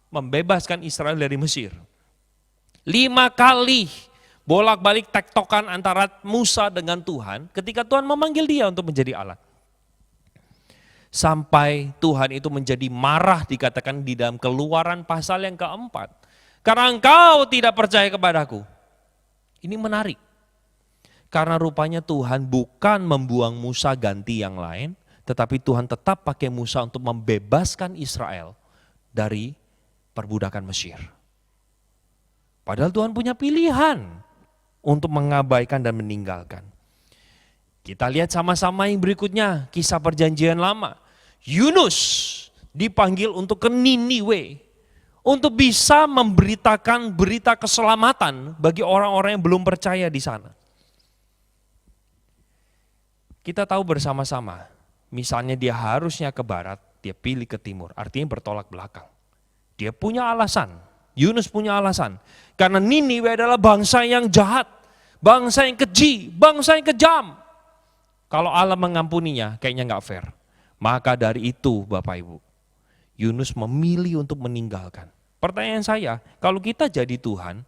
membebaskan Israel dari Mesir. 5 kali bolak-balik tektokan antara Musa dengan Tuhan ketika Tuhan memanggil dia untuk menjadi alat. Sampai Tuhan itu menjadi marah, dikatakan di dalam Keluaran pasal yang keempat. Karena engkau tidak percaya kepadaku. Ini menarik. Karena rupanya Tuhan bukan membuang Musa ganti yang lain, tetapi Tuhan tetap pakai Musa untuk membebaskan Israel dari perbudakan Mesir. Padahal Tuhan punya pilihan untuk mengabaikan dan meninggalkan. Kita lihat sama-sama yang berikutnya, kisah perjanjian lama. Yunus dipanggil untuk ke Niniwe, untuk bisa memberitakan berita keselamatan bagi orang-orang yang belum percaya di sana. Kita tahu bersama-sama, misalnya dia harusnya ke barat, dia pilih ke timur, artinya bertolak belakang. Dia punya alasan, Yunus punya alasan. Karena Niniwe adalah bangsa yang jahat, bangsa yang keji, bangsa yang kejam. Kalau Allah mengampuninya, kayaknya nggak fair. Maka dari itu Bapak Ibu, Yunus memilih untuk meninggalkan. Pertanyaan saya, kalau kita jadi Tuhan,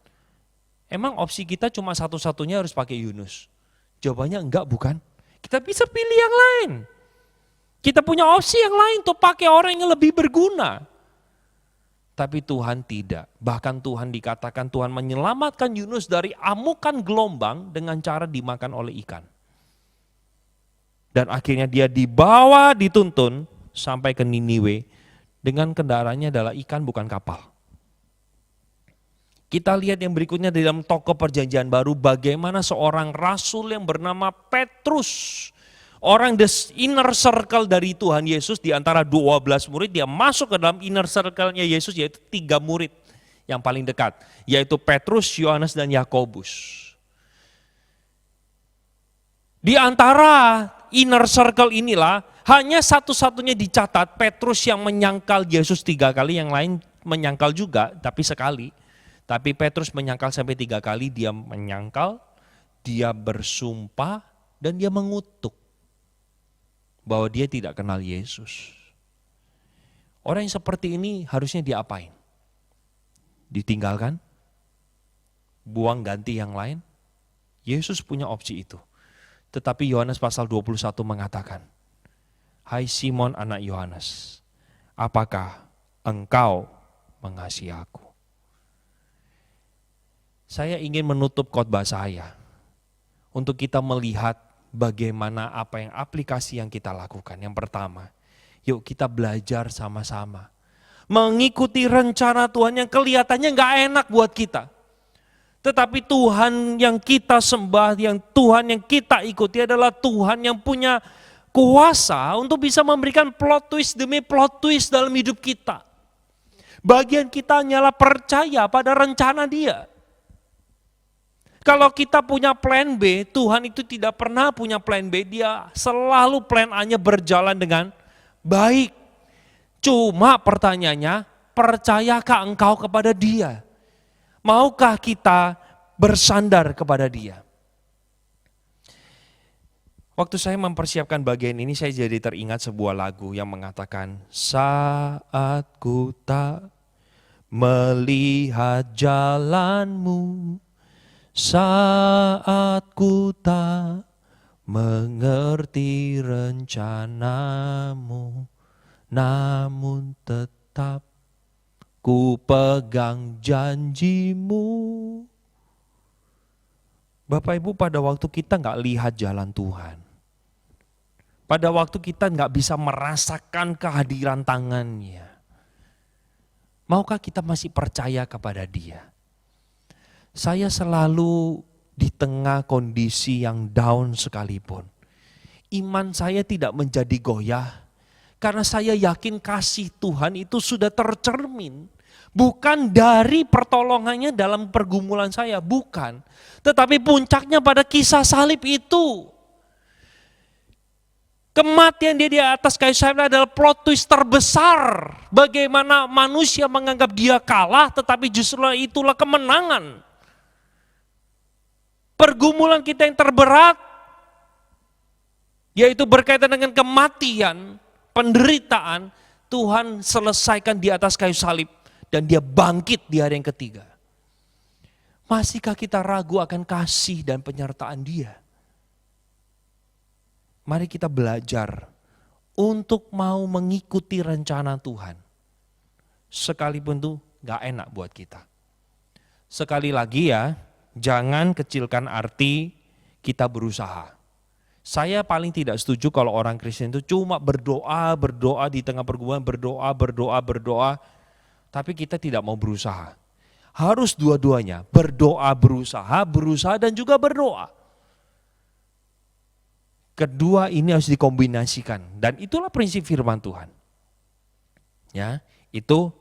emang opsi kita cuma satu-satunya harus pakai Yunus? Jawabannya enggak, bukan? Kita bisa pilih yang lain. Kita punya opsi yang lain untuk pakai orang yang lebih berguna. Tapi Tuhan tidak. Bahkan Tuhan dikatakan Tuhan menyelamatkan Yunus dari amukan gelombang dengan cara dimakan oleh ikan. Dan akhirnya dia dibawa, dituntun sampai ke Niniwe dengan kendaraannya adalah ikan bukan kapal. Kita lihat yang berikutnya di dalam toko perjanjian baru bagaimana seorang rasul yang bernama Petrus. Orang the inner circle dari Tuhan Yesus di antara 12 murid, dia masuk ke dalam inner circle-nya Yesus yaitu 3 murid yang paling dekat. Yaitu Petrus, Yohanes, dan Yakobus. Di antara inner circle inilah hanya satu-satunya dicatat Petrus yang menyangkal Yesus 3 kali, yang lain menyangkal juga tapi sekali. Tapi Petrus menyangkal sampai 3 kali, dia menyangkal, dia bersumpah, dan dia mengutuk bahwa dia tidak kenal Yesus. Orang yang seperti ini harusnya diapain? Ditinggalkan? Buang ganti yang lain? Yesus punya opsi itu. Tetapi Yohanes pasal 21 mengatakan, "Hai Simon anak Yohanes, apakah engkau mengasihi aku?" Saya ingin menutup khotbah saya untuk kita melihat bagaimana apa yang aplikasi yang kita lakukan. Yang pertama, yuk kita belajar sama-sama. Mengikuti rencana Tuhan yang kelihatannya gak enak buat kita. Tetapi Tuhan yang kita sembah, yang Tuhan yang kita ikuti adalah Tuhan yang punya kuasa untuk bisa memberikan plot twist demi plot twist dalam hidup kita. Bagian kita hanyalah percaya pada rencana Dia. Kalau kita punya plan B, Tuhan itu tidak pernah punya plan B, Dia selalu plan A-nya berjalan dengan baik. Cuma pertanyaannya, percayakah engkau kepada Dia? Maukah kita bersandar kepada Dia? Waktu saya mempersiapkan bagian ini, saya jadi teringat sebuah lagu yang mengatakan, saat ku tak melihat jalanmu, saat ku tak mengerti rencanamu, namun tetap ku pegang janjimu. Bapak Ibu, pada waktu kita gak lihat jalan Tuhan, pada waktu kita gak bisa merasakan kehadiran tangannya, maukah kita masih percaya kepada Dia? Saya selalu di tengah kondisi yang down sekalipun, iman saya tidak menjadi goyah karena saya yakin kasih Tuhan itu sudah tercermin. Bukan dari pertolongannya dalam pergumulan saya, bukan. Tetapi puncaknya pada kisah salib itu. Kematian Dia di atas kayu salib adalah plot twist terbesar. Bagaimana manusia menganggap Dia kalah, tetapi justru itulah kemenangan. Pergumulan kita yang terberat, yaitu berkaitan dengan kematian, penderitaan, Tuhan selesaikan di atas kayu salib dan Dia bangkit di hari yang ketiga. Masihkah kita ragu akan kasih dan penyertaan Dia? Mari kita belajar untuk mau mengikuti rencana Tuhan. Sekalipun itu gak enak buat kita. Sekali lagi ya, jangan kecilkan arti kita berusaha. Saya paling tidak setuju kalau orang Kristen itu cuma berdoa di tengah pergumulan, berdoa, tapi kita tidak mau berusaha. Harus dua-duanya, berdoa, berusaha dan juga berdoa. Kedua ini harus dikombinasikan dan itulah prinsip firman Tuhan. Ya, itu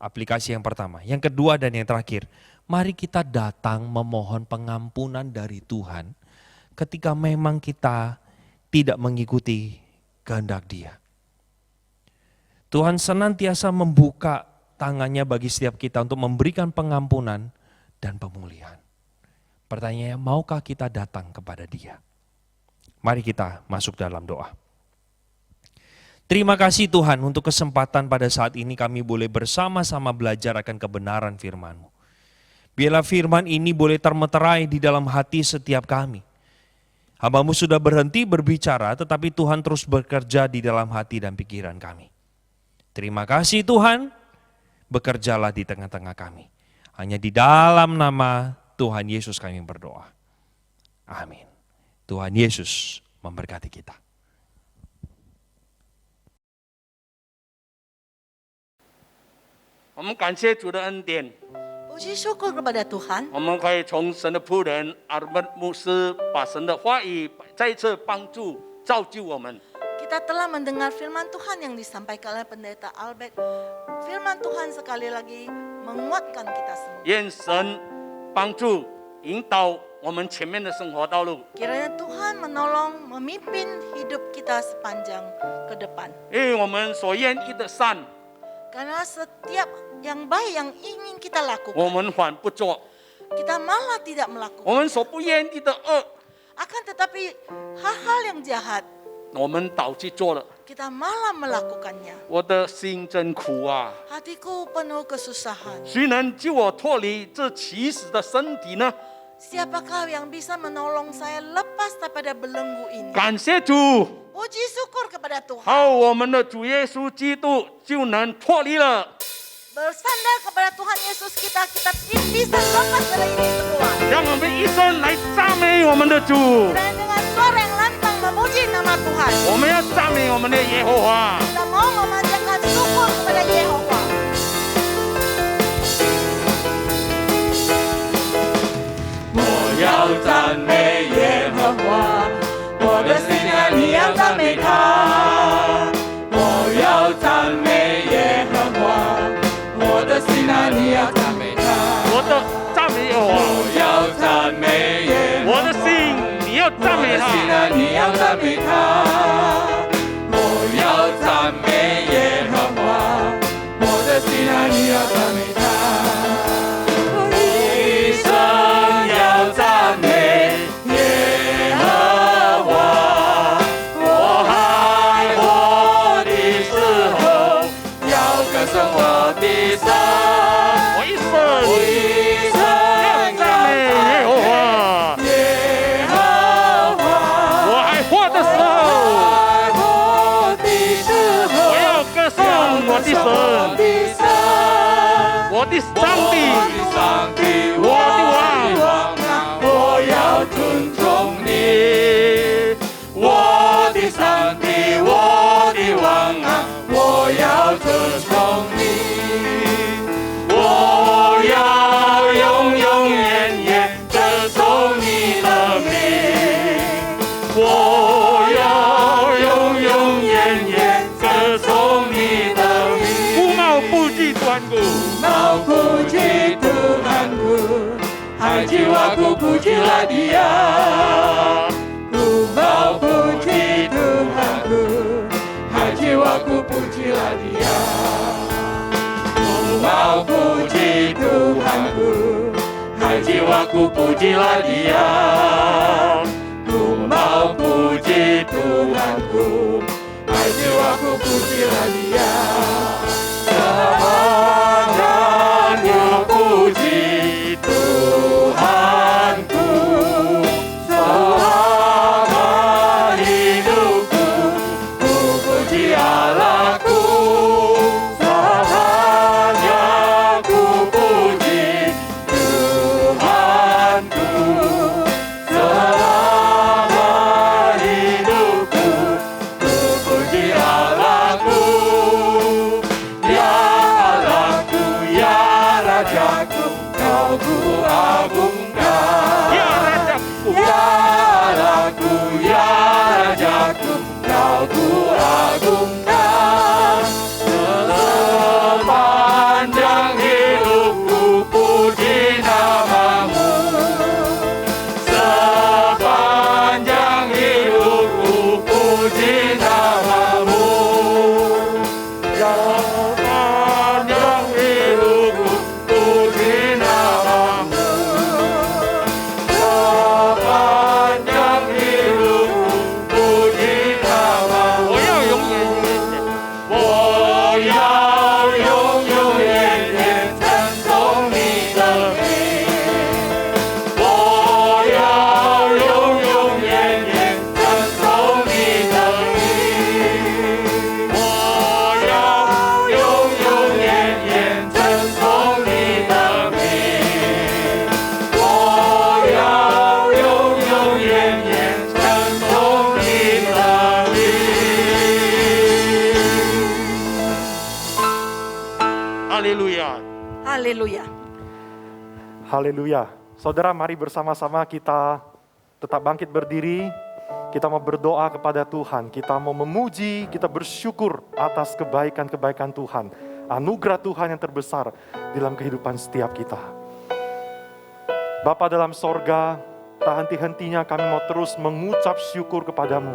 aplikasi yang pertama. Yang kedua dan yang terakhir, mari kita datang memohon pengampunan dari Tuhan ketika memang kita tidak mengikuti kehendak Dia. Tuhan senantiasa membuka tangannya bagi setiap kita untuk memberikan pengampunan dan pemulihan. Pertanyaannya, maukah kita datang kepada Dia? Mari kita masuk dalam doa. Terima kasih Tuhan untuk kesempatan pada saat ini kami boleh bersama-sama belajar akan kebenaran firman-Mu. Biarlah firman ini boleh termeterai di dalam hati setiap kami. Hamba-Mu sudah berhenti berbicara, tetapi Tuhan terus bekerja di dalam hati dan pikiran kami. Terima kasih Tuhan, bekerjalah di tengah-tengah kami. Hanya di dalam nama Tuhan Yesus kami berdoa. Amin. Tuhan Yesus memberkati kita. Puji syukur kepada Tuhan. 我们可以从神的仆人阿尔本牧师把神的话语再一次帮助造就我们。 Kita telah mendengar firman Tuhan yang disampaikan oleh Pendeta Albert. Firman Tuhan sekali lagi menguatkan kita semua. 愿神帮助引导我们前面的生活道路。 Kiranya Tuhan menolong, memimpin hidup kita sepanjang ke depan. 因为我们所愿意的善， Karena setiap yang baik yang ingin kita 我 lakukan, 们反不做； kita malah tidak melakukan. 我们所不愿意的恶， Akan tetapi hal-hal yang jahat, 我们倒去做了。 kita malah melakukannya. 我的心真苦啊！ Hatiku penuh kesusahan. 谁能救我脱离这起死的身体呢？ Siapakah yang bisa menolong saya lepas daripada belenggu ini? 感谢主， Puji syukur kepada Tuhan. 好，我们的主耶稣基督就能脱离了。 Bersandar kepada Tuhan Yesus kita bisa lepas dari ini semua. 让我们一生来赞美我们的主， Dan dengan suara yang lantang memuji nama Tuhan. 我们要赞美我们的耶和华。 Kita mau memanjatkan syukur kepada Yehova. 我要赞美耶和华，我的心啊，你要赞美他。我要赞美耶和华，我的心啊，你要赞美他。我的赞美耶和华，我要赞美耶和华，我的心你要赞美我的心他。啊，你要赞美他。我要赞美耶和华，我的心啊，你要赞美他。一生要赞美耶和华，我还活的时候要歌颂我的神。我一生一生要赞美耶和华。耶和华。我还活的时候，我要歌颂我的神，我的上帝，我的王。我要尊重你，我的上帝，我的王啊，我要尊重你，我要永永远远歌颂你的名，我要永永远远歌颂你的名。不冒不惧端顾， Mau puji Tuhanku, jiwaku pujilah Dia. Ku mau puji Tuhanku, jiwaku pujilah Dia. Ku mau puji Tuhanku, jiwaku pujilah Dia. Ku mau puji Tuhanku, jiwaku pujilah Dia. Selamanya puji Tuhanku, selama hidupku ku puji Allahku. Selamanya ku puji Tuhanku, selama hidupku ku puji Allahku. Haleluya. Haleluya. Haleluya. Saudara, mari bersama-sama kita tetap bangkit berdiri. Kita mau berdoa kepada Tuhan. Kita mau memuji, kita bersyukur atas kebaikan-kebaikan Tuhan. Anugerah Tuhan yang terbesar dalam kehidupan setiap kita. Bapa dalam sorga, tak henti-hentinya kami mau terus mengucap syukur kepadamu.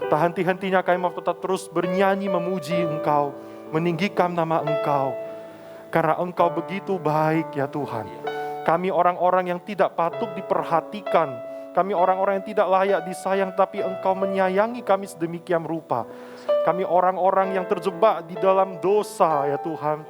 Tak henti-hentinya kami mau tetap terus bernyanyi memuji Engkau, meninggikan nama Engkau. Karena Engkau begitu baik ya Tuhan. Kami orang-orang yang tidak patut diperhatikan. Kami orang-orang yang tidak layak disayang, tapi Engkau menyayangi kami sedemikian rupa. Kami orang-orang yang terjebak di dalam dosa ya Tuhan.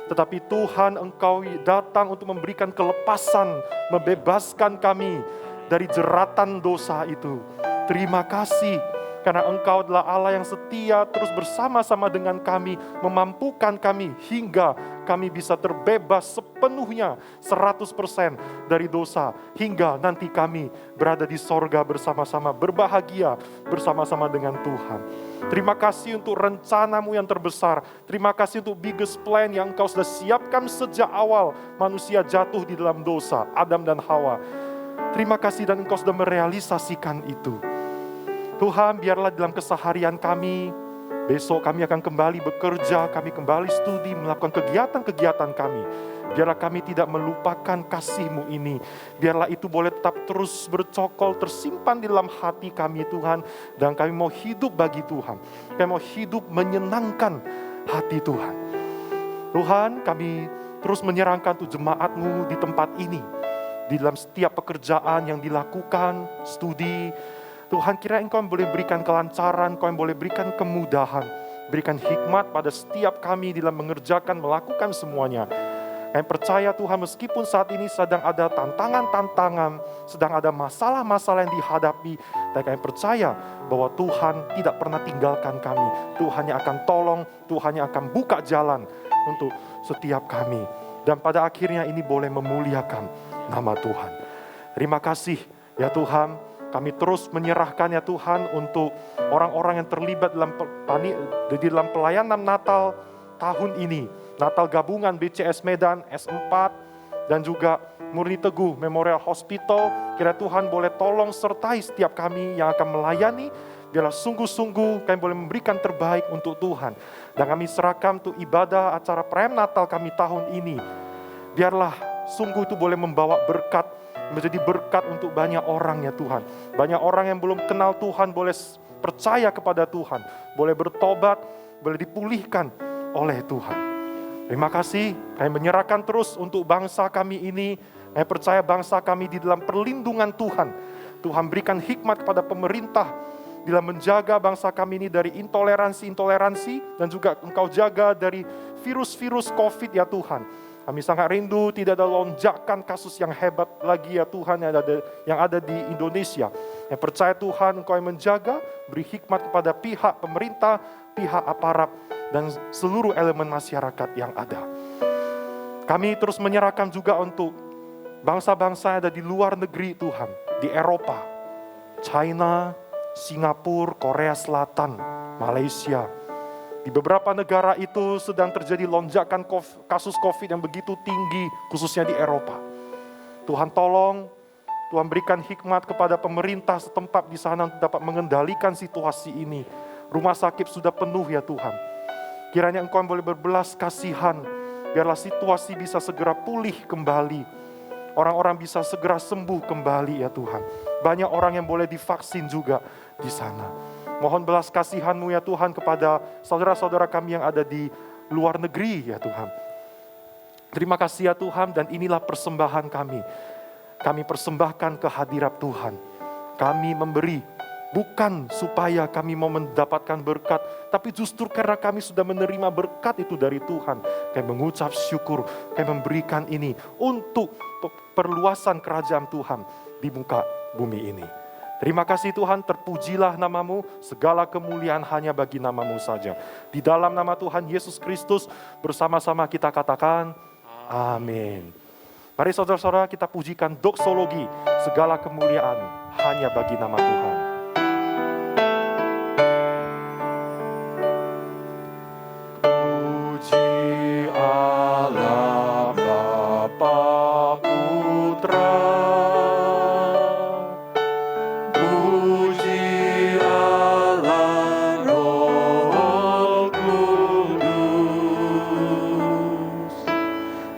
Tetapi Tuhan, Engkau datang untuk memberikan kelepasan, membebaskan kami dari jeratan dosa itu. Terima kasih. Karena Engkau adalah Allah yang setia, terus bersama-sama dengan kami, memampukan kami hingga kami bisa terbebas sepenuhnya 100% dari dosa. Hingga nanti kami berada di sorga bersama-sama, berbahagia bersama-sama dengan Tuhan. Terima kasih untuk rencana-Mu yang terbesar. Terima kasih untuk biggest plan yang Engkau sudah siapkan sejak awal manusia jatuh di dalam dosa, Adam dan Hawa. Terima kasih dan Engkau sudah merealisasikan itu. Tuhan, biarlah dalam keseharian kami, besok kami akan kembali bekerja, kami kembali studi, melakukan kegiatan-kegiatan kami. Biarlah kami tidak melupakan kasih-Mu ini. Biarlah itu boleh tetap terus bercokol, tersimpan di dalam hati kami Tuhan. Dan kami mau hidup bagi Tuhan. Kami mau hidup menyenangkan hati Tuhan. Tuhan, kami terus menyerahkan tuh jemaat-Mu di tempat ini. Di dalam setiap pekerjaan yang dilakukan, studi, Tuhan, kira Engkau yang boleh berikan kelancaran, Engkau yang boleh berikan kemudahan, berikan hikmat pada setiap kami dalam mengerjakan, melakukan semuanya. Kami percaya Tuhan, meskipun saat ini sedang ada tantangan-tantangan, sedang ada masalah-masalah yang dihadapi, dan kami percaya bahwa Tuhan tidak pernah tinggalkan kami. Tuhan yang akan tolong, Tuhan yang akan buka jalan untuk setiap kami. Dan pada akhirnya ini boleh memuliakan nama Tuhan. Terima kasih ya Tuhan. Kami terus menyerahkan ya Tuhan untuk orang-orang yang terlibat di dalam pelayanan Natal tahun ini. Natal gabungan BCS Medan, S4, dan juga Murni Teguh Memorial Hospital. Kira Tuhan boleh tolong sertai setiap kami yang akan melayani. Biarlah sungguh-sungguh kami boleh memberikan terbaik untuk Tuhan. Dan kami serahkan untuk ibadah acara perayaan Natal kami tahun ini. Biarlah sungguh itu boleh membawa berkat, menjadi berkat untuk banyak orang ya Tuhan. Banyak orang yang belum kenal Tuhan boleh percaya kepada Tuhan, boleh bertobat, boleh dipulihkan oleh Tuhan. Terima kasih, kami menyerahkan terus untuk bangsa kami ini. Kami percaya bangsa kami di dalam perlindungan Tuhan. Tuhan berikan hikmat kepada pemerintah dalam menjaga bangsa kami ini dari intoleransi dan juga Engkau jaga dari virus-virus COVID ya Tuhan. Kami sangat rindu tidak ada lonjakan kasus yang hebat lagi ya Tuhan yang ada di Indonesia. Yang percaya Tuhan Engkau yang menjaga, beri hikmat kepada pihak pemerintah, pihak aparat, dan seluruh elemen masyarakat yang ada. Kami terus menyerahkan juga untuk bangsa-bangsa yang ada di luar negeri Tuhan, di Eropa, China, Singapura, Korea Selatan, Malaysia. Di beberapa negara itu sedang terjadi lonjakan kasus COVID yang begitu tinggi, khususnya di Eropa. Tuhan tolong, Tuhan berikan hikmat kepada pemerintah setempat di sana untuk dapat mengendalikan situasi ini. Rumah sakit sudah penuh ya Tuhan. Kiranya Engkau boleh berbelas kasihan, biarlah situasi bisa segera pulih kembali. Orang-orang bisa segera sembuh kembali ya Tuhan. Banyak orang yang boleh divaksin juga di sana. Mohon belas kasihan-Mu ya Tuhan kepada saudara-saudara kami yang ada di luar negeri ya Tuhan. Terima kasih ya Tuhan, dan inilah persembahan kami. Kami persembahkan ke hadirat Tuhan. Kami memberi bukan supaya kami mau mendapatkan berkat, tapi justru karena kami sudah menerima berkat itu dari Tuhan. Kami mengucap syukur, kami memberikan ini untuk perluasan kerajaan Tuhan di muka bumi ini. Terima kasih Tuhan, terpujilah nama-Mu, segala kemuliaan hanya bagi nama-Mu saja. Di dalam nama Tuhan Yesus Kristus bersama-sama kita katakan amin. Mari saudara-saudara kita pujikan doksologi, segala kemuliaan hanya bagi nama Tuhan. Puji Allah.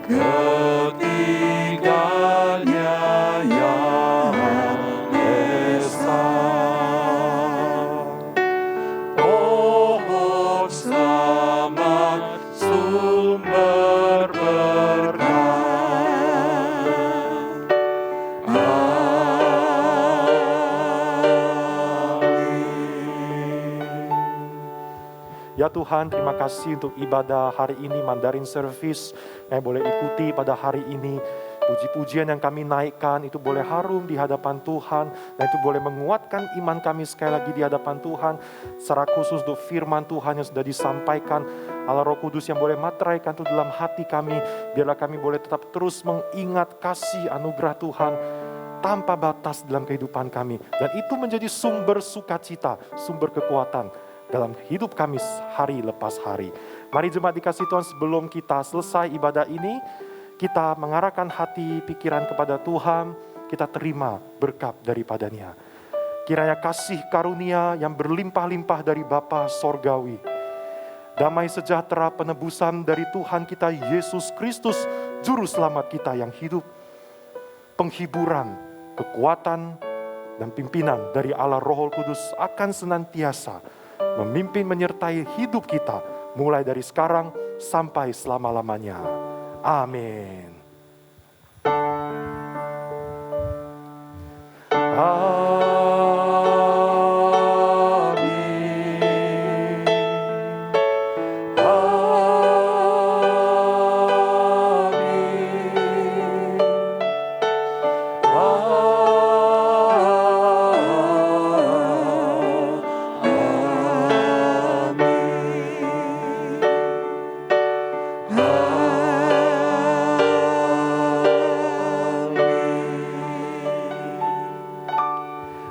ketiganya yang esa. Pohon selamat, sumber berkat. Ya Tuhan, terima kasih untuk ibadah hari ini, Mandarin Service yang boleh ikuti pada hari ini. Puji-pujian yang kami naikkan itu boleh harum di hadapan Tuhan, dan itu boleh menguatkan iman kami sekali lagi di hadapan Tuhan. Secara khusus untuk firman Tuhan yang sudah disampaikan, Allah Roh Kudus yang boleh materaikan itu dalam hati kami. Biarlah kami boleh tetap terus mengingat kasih anugerah Tuhan tanpa batas dalam kehidupan kami. Dan itu menjadi sumber sukacita, sumber kekuatan dalam hidup kami hari lepas hari. Mari jemaat dikasih Tuhan, sebelum kita selesai ibadah ini, kita mengarahkan hati pikiran kepada Tuhan, kita terima berkat daripadanya. Kiranya kasih karunia yang berlimpah-limpah dari Bapa Sorgawi, damai sejahtera penebusan dari Tuhan kita Yesus Kristus, Juru Selamat kita yang hidup, penghiburan, kekuatan, dan pimpinan dari Allah Roh Kudus akan senantiasa memimpin menyertai hidup kita mulai dari sekarang sampai selama-lamanya. Amin.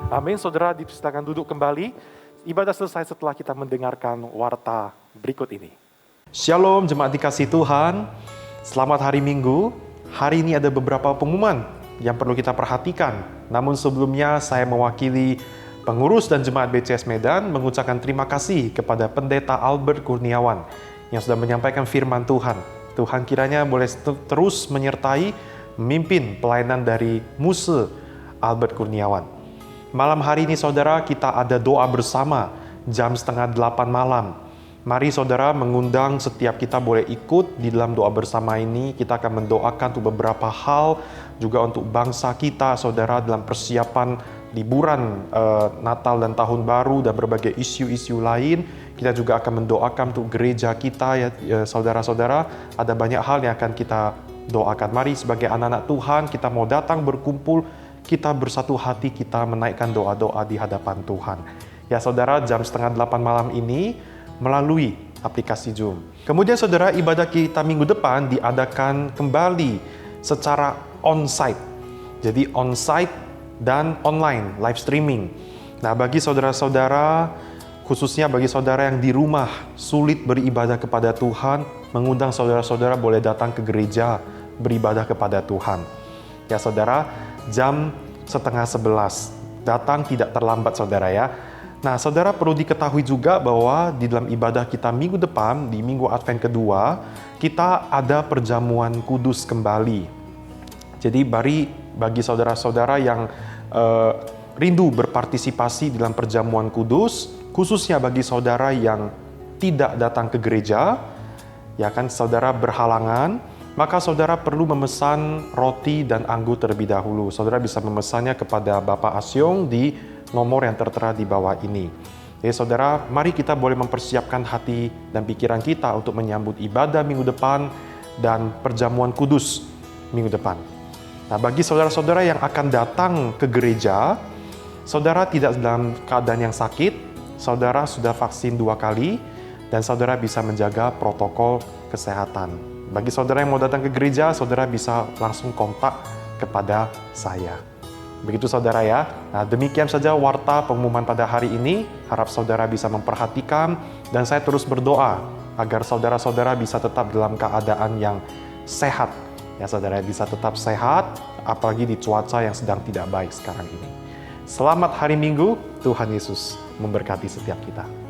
Amin, saudara dipersilakan duduk kembali. Ibadah selesai setelah kita mendengarkan warta berikut ini. Shalom jemaat dikasih Tuhan, selamat hari Minggu. Hari ini ada beberapa pengumuman yang perlu kita perhatikan. Namun sebelumnya saya mewakili pengurus dan jemaat BCS Medan mengucapkan terima kasih kepada Pendeta Albert Kurniawan yang sudah menyampaikan firman Tuhan. Tuhan kiranya boleh terus menyertai, memimpin pelayanan dari Muse Albert Kurniawan. Malam hari ini saudara, kita ada doa bersama jam 7:30 malam. Mari saudara mengundang setiap kita boleh ikut di dalam doa bersama ini. Kita akan mendoakan untuk beberapa hal, juga untuk bangsa kita saudara dalam persiapan liburan Natal dan Tahun Baru dan berbagai isu-isu lain. Kita juga akan mendoakan untuk gereja kita ya saudara-saudara. Ada banyak hal yang akan kita doakan. Mari sebagai anak-anak Tuhan kita mau datang berkumpul, kita bersatu hati, kita menaikkan doa-doa di hadapan Tuhan. Ya saudara, jam 7:30 malam ini melalui aplikasi Zoom. Kemudian saudara, ibadah kita minggu depan diadakan kembali secara on-site. Jadi on-site dan online, live streaming. Nah bagi saudara-saudara, khususnya bagi saudara yang di rumah sulit beribadah kepada Tuhan, mengundang saudara-saudara boleh datang ke gereja beribadah kepada Tuhan. Ya saudara, jam 10:30. Datang tidak terlambat saudara ya. Nah saudara perlu diketahui juga bahwa di dalam ibadah kita minggu depan, di minggu Advent kedua, kita ada perjamuan kudus kembali. Jadi bagi saudara-saudara yang rindu berpartisipasi dalam perjamuan kudus, khususnya bagi saudara yang tidak datang ke gereja, ya kan saudara berhalangan, maka saudara perlu memesan roti dan anggur terlebih dahulu. Saudara bisa memesannya kepada Bapak Asyong di nomor yang tertera di bawah ini. Jadi saudara, mari kita boleh mempersiapkan hati dan pikiran kita untuk menyambut ibadah minggu depan dan perjamuan kudus minggu depan. Nah, bagi saudara-saudara yang akan datang ke gereja, saudara tidak dalam keadaan yang sakit, saudara sudah vaksin 2 kali, dan saudara bisa menjaga protokol kesehatan. Bagi saudara yang mau datang ke gereja, saudara bisa langsung kontak kepada saya. Begitu saudara ya. Nah demikian saja warta pengumuman pada hari ini. Harap saudara bisa memperhatikan dan saya terus berdoa agar saudara-saudara bisa tetap dalam keadaan yang sehat. Ya saudara bisa tetap sehat, apalagi di cuaca yang sedang tidak baik sekarang ini. Selamat hari Minggu, Tuhan Yesus memberkati setiap kita.